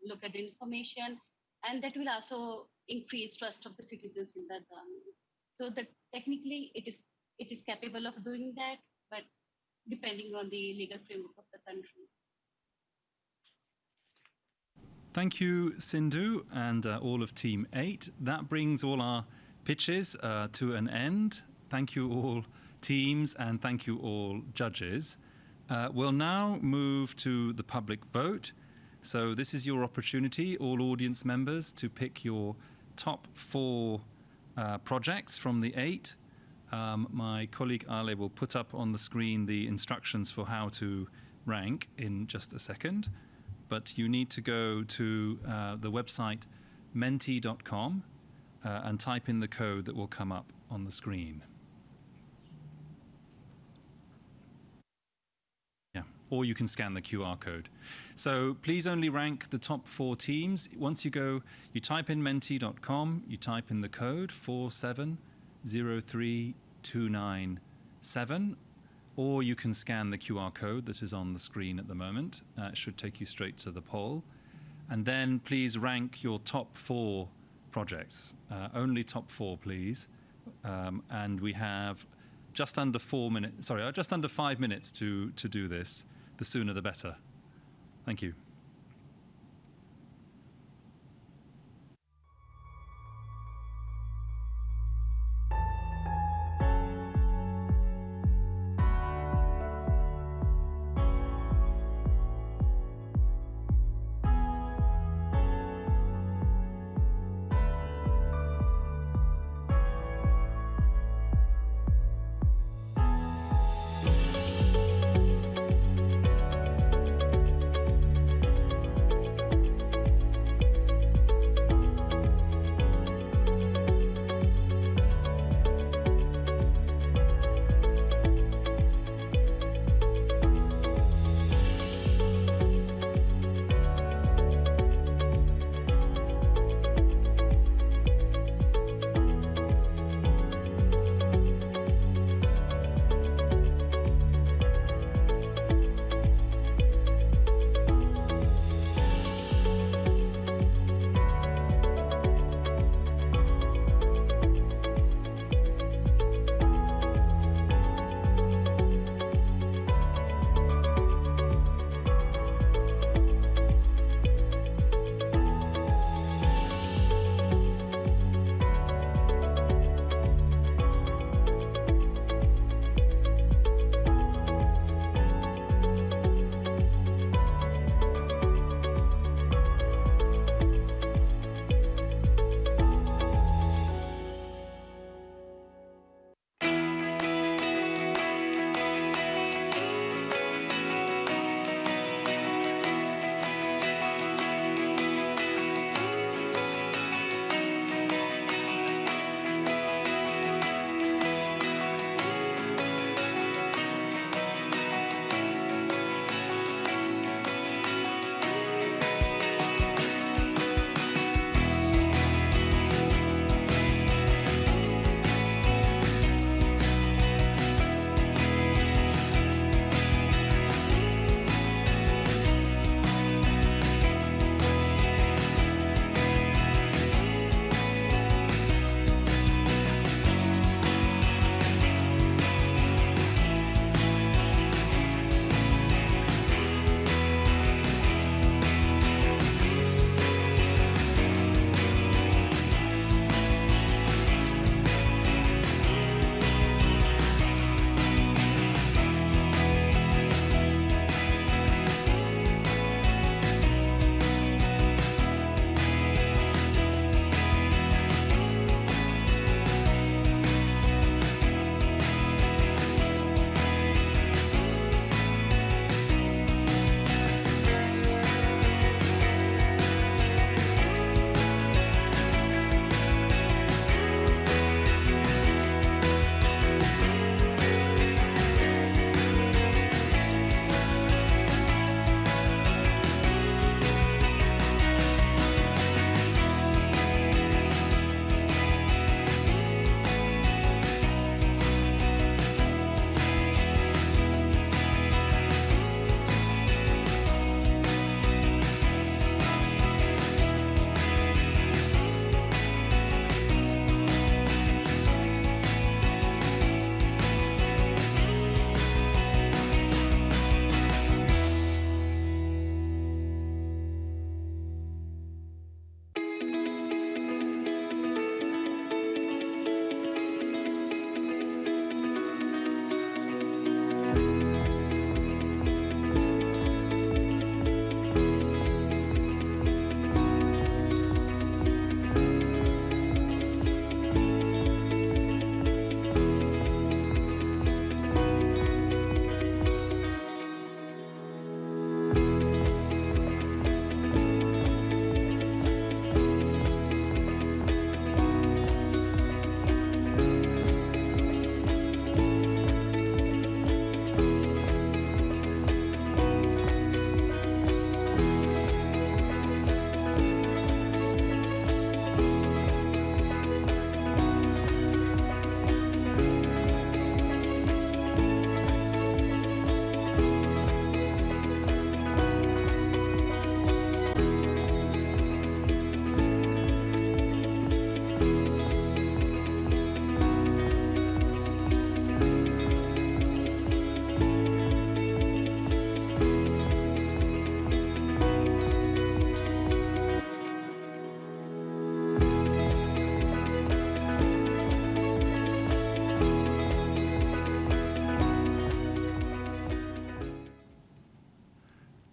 look at the information, and that will also increase trust of the citizens in the government. So that technically it is capable of doing that, but depending on the legal framework of the country. Thank you, Sindhu, and all of Team 8. That brings all our pitches to an end. Thank you all teams, and thank you all judges. We'll now move to the public vote. So this is your opportunity, all audience members, to pick your top 4 projects from the 8. My colleague Ale will put up on the screen the instructions for how to rank in just a second. But you need to go to the website menti.com and type in the code that will come up on the screen. Yeah, or you can scan the QR code. So please only rank the top 4 teams. Once you go, you type in menti.com, you type in the code 4703297. Or you can scan the QR code that is on the screen at the moment. It should take you straight to the poll. And then please rank your top 4 projects. Only top 4, please. And we have just under 5 minutes to do this. The sooner the better. Thank you.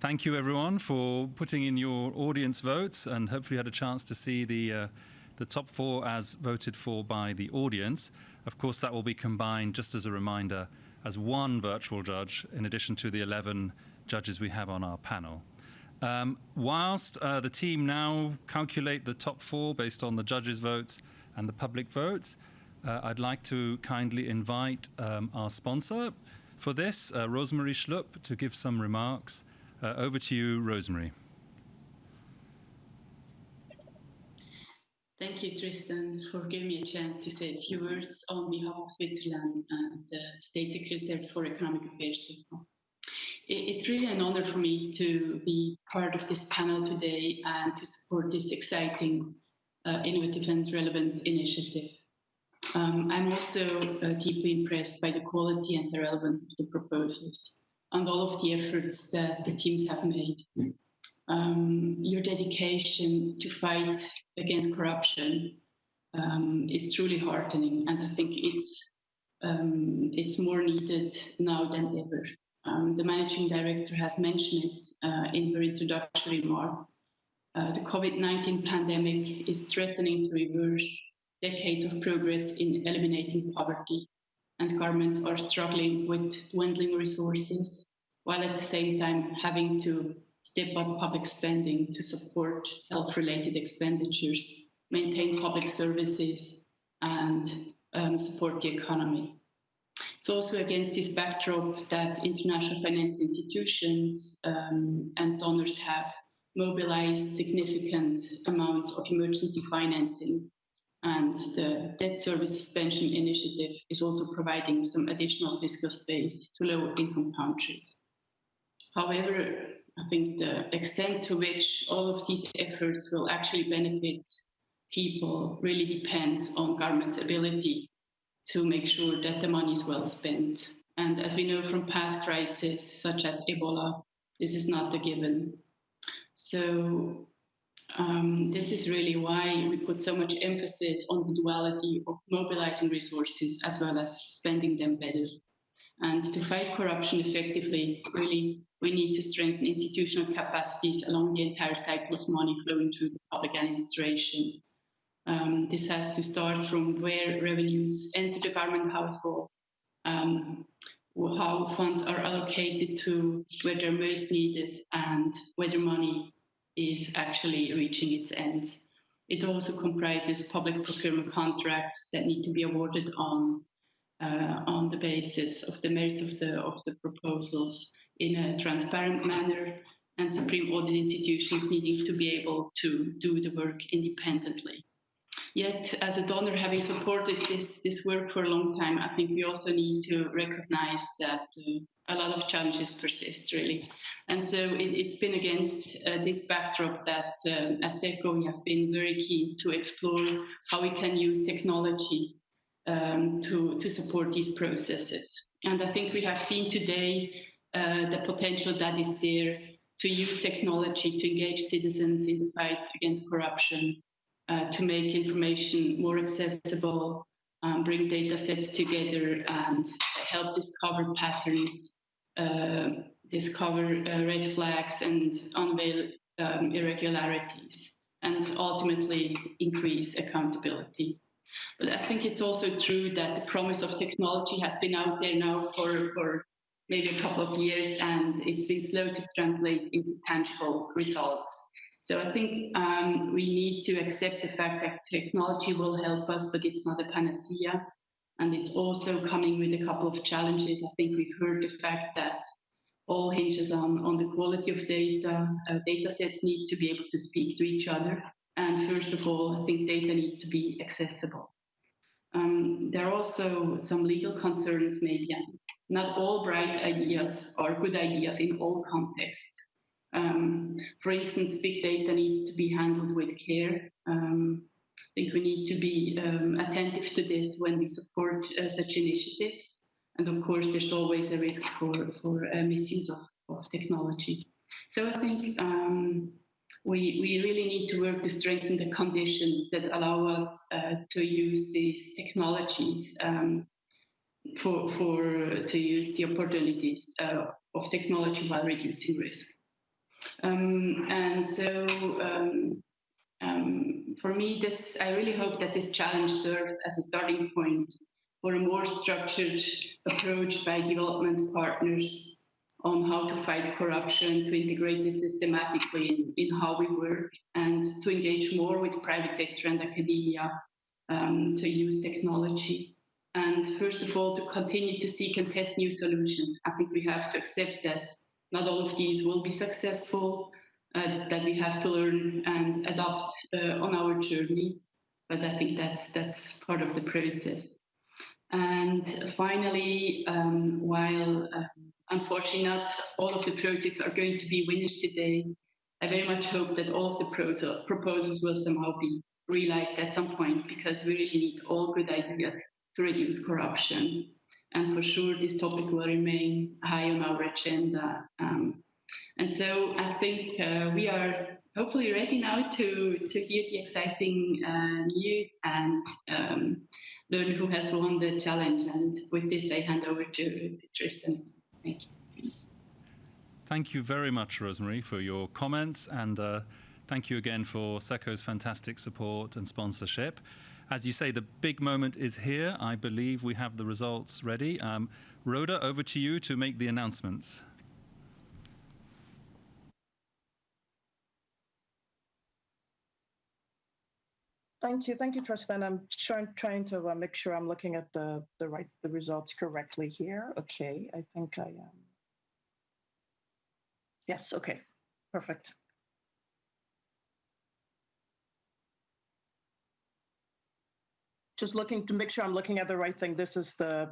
thank you everyone for putting in your audience votes, and hopefully you had a chance to see the top 4 as voted for by the audience. Of course, that will be combined, just as a reminder, as one virtual judge in addition to the 11 judges we have on our panel. Whilst the team now calculate the top 4 based on the judges' votes and the public votes, I'd like to kindly invite our sponsor for this, Rosemary Schlupp, to give some remarks. Over to you, Rosemary. Thank you, Tristan, for giving me a chance to say a few words on behalf of Switzerland and the State Secretary for Economic Affairs. It's really an honor for me to be part of this panel today and to support this exciting, innovative and relevant initiative. I'm also deeply impressed by the quality and the relevance of the proposals and all of the efforts that the teams have made. Your dedication to fight against corruption is truly heartening, and I think it's more needed now than ever. The managing director has mentioned it in her introductory remark. The COVID-19 pandemic is threatening to reverse decades of progress in eliminating poverty, and governments are struggling with dwindling resources, while at the same time having to step up public spending to support health-related expenditures, maintain public services, and support the economy. It's also against this backdrop that international finance institutions and donors have mobilized significant amounts of emergency financing, and the debt service suspension initiative is also providing some additional fiscal space to low-income countries. However, I think the extent to which all of these efforts will actually benefit people really depends on government's ability to make sure that the money is well spent. And as we know from past crises, such as Ebola, this is not a given. So this is really why we put so much emphasis on the duality of mobilizing resources as well as spending them better. And to fight corruption effectively, really, we need to strengthen institutional capacities along the entire cycle of money flowing through the public administration. This has to start from where revenues enter the government household, how funds are allocated to where they're most needed, and whether money is actually reaching its end. It also comprises public procurement contracts that need to be awarded on the basis of the merits of the proposals in a transparent manner, and supreme audit institutions needing to be able to do the work independently. Yet, as a donor, having supported this work for a long time, I think we also need to recognize that a lot of challenges persist, really. And so it's been against this backdrop that as SECO, we have been very keen to explore how we can use technology to support these processes. And I think we have seen today the potential that is there to use technology to engage citizens in the fight against corruption, to make information more accessible, bring data sets together, and help discover patterns, discover red flags, and unveil irregularities, and ultimately increase accountability. But I think it's also true that the promise of technology has been out there now for maybe a couple of years, and it's been slow to translate into tangible results. So I think we need to accept the fact that technology will help us, but it's not a panacea. And it's also coming with a couple of challenges. I think we've heard the fact that all hinges on the quality of data. Data sets need to be able to speak to each other. And first of all, I think data needs to be accessible. There are also some legal concerns, maybe. Not all bright ideas are good ideas in all contexts. For instance, big data needs to be handled with care. I think we need to be attentive to this when we support such initiatives. And of course, there's always a risk for misuse of technology. So I think we really need to work to strengthen the conditions that allow us to use these technologies to use the opportunities of technology while reducing risk. And so for me, I really hope that this challenge serves as a starting point for a more structured approach by development partners on how to fight corruption, to integrate this systematically in how we work, and to engage more with private sector and academia to use technology. And first of all, to continue to seek and test new solutions. I think we have to accept that not all of these will be successful, that we have to learn and adapt on our journey. But I think that's part of the process. And finally, while unfortunately not all of the projects are going to be winners today, I very much hope that all of the proposals will somehow be realized at some point, because we really need all good ideas to reduce corruption. And for sure, this topic will remain high on our agenda. And so I think we are hopefully ready now to hear the exciting news and learn who has won the challenge. And with this, I hand over to Tristan. Thank you. Thank you very much, Rosemary, for your comments, and thank you again for SECO's fantastic support and sponsorship. As you say, the big moment is here. I believe we have the results ready. Rhoda, over to you to make the announcements. Thank you, Tristan. I'm trying to make sure I'm looking at the results correctly here. Okay, I think I am. Yes. Okay. Perfect. Just looking to make sure I'm looking at the right thing. This is the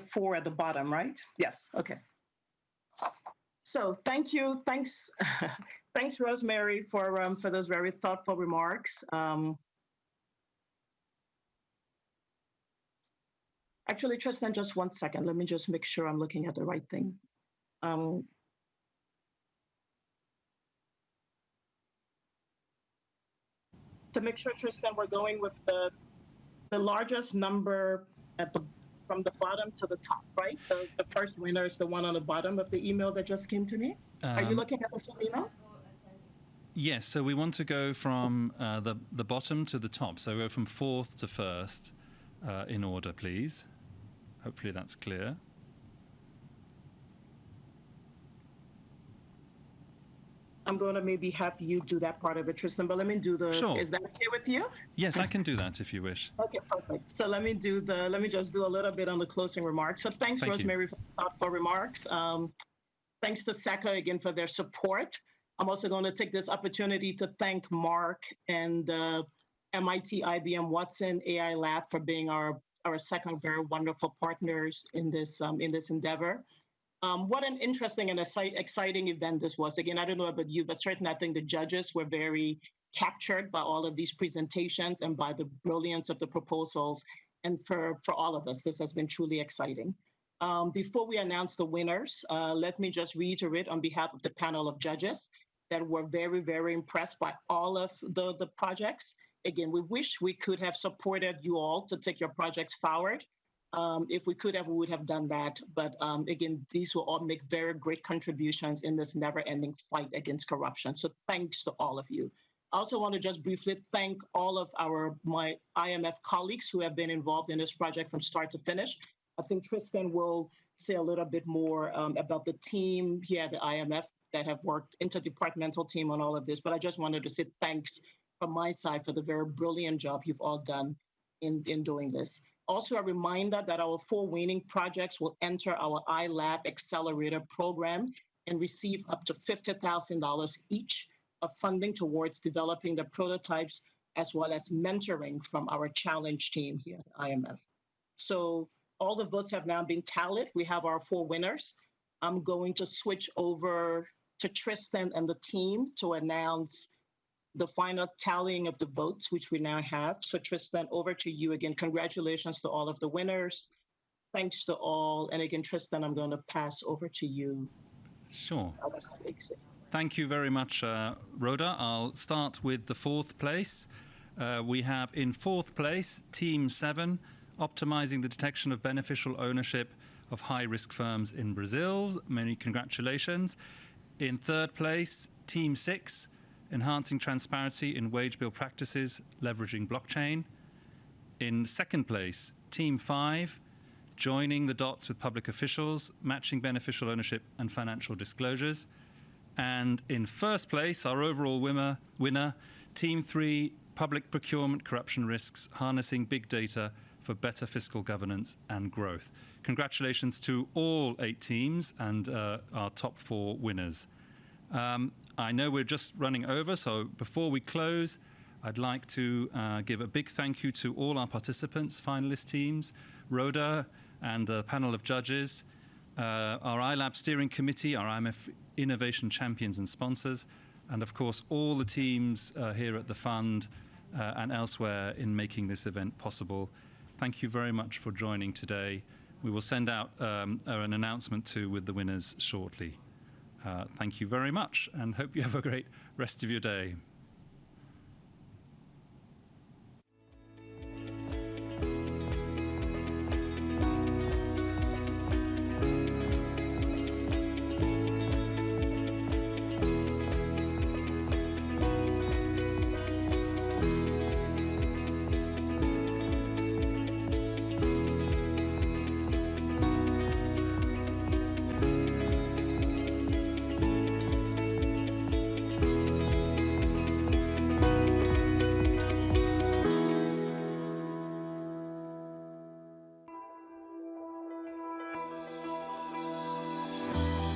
4 at the bottom, right? Yes. Okay. So thank you. Thanks, thanks, Rosemary, for those very thoughtful remarks. Actually, Tristan, just 1 second. Let me just make sure I'm looking at the right thing. To make sure, Tristan, we're going with the largest number from the bottom to the top, right? The first winner is the one on the bottom of the email that just came to me. Are you looking at the same email? Yes, so we want to go from the bottom to the top. So go from 4th to 1st in order, please. Hopefully that's clear. I'm going to maybe have you do that part of it, Tristan, but let me do the, Sure. Is that okay with you? Yes, I can do that if you wish. Okay, perfect. So let me just do a little bit on the closing remarks. So thanks, Rosemary, for the thoughtful remarks. Thanks to SECO again for their support. I'm also going to take this opportunity to thank Mark and MIT, IBM, Watson, iLab for being our second very wonderful partners in this endeavor. What an interesting and exciting event this was. Again, I don't know about you, but certainly I think the judges were very captured by all of these presentations and by the brilliance of the proposals. And for all of us, this has been truly exciting. Before we announce the winners, let me just reiterate on behalf of the panel of judges that we're very, very impressed by all of the projects. Again, we wish we could have supported you all to take your projects forward. If we could have, we would have done that. But again, these will all make very great contributions in this never-ending fight against corruption. So thanks to all of you. I also want to just briefly thank all of my IMF colleagues who have been involved in this project from start to finish. I think Tristan will say a little bit more about the team here at the IMF that have worked, interdepartmental team on all of this. But I just wanted to say thanks from my side for the very brilliant job you've all done in doing this. Also, a reminder that our 4 winning projects will enter our iLab Accelerator program and receive up to $50,000 each of funding towards developing the prototypes, as well as mentoring from our challenge team here at IMF. So all the votes have now been tallied. We have our 4 winners. I'm going to switch over to Tristan and the team to announce the final tallying of the votes, which we now have. So Tristan, over to you again. Congratulations to all of the winners. Thanks to all. And again, Tristan, I'm going to pass over to you. Sure. Thank you very much, Rhoda. I'll start with the 4th place. We have in 4th place, Team 7, optimizing the detection of beneficial ownership of high-risk firms in Brazil. Many congratulations. In third place, Team 6, enhancing transparency in wage bill practices, leveraging blockchain. In second place, Team 5, joining the dots with public officials, matching beneficial ownership and financial disclosures. And in first place, our overall winner, Team 3, public procurement corruption risks, harnessing big data for better fiscal governance and growth. Congratulations to all 8 teams and our top 4 winners. I know we're just running over, so before we close, I'd like to give a big thank you to all our participants, finalist teams, Rhoda and the panel of judges, our iLab steering committee, our IMF innovation champions and sponsors, and of course all the teams here at the fund and elsewhere in making this event possible. Thank you very much for joining today. We will send out an announcement too with the winners shortly. Thank you very much and hope you have a great rest of your day.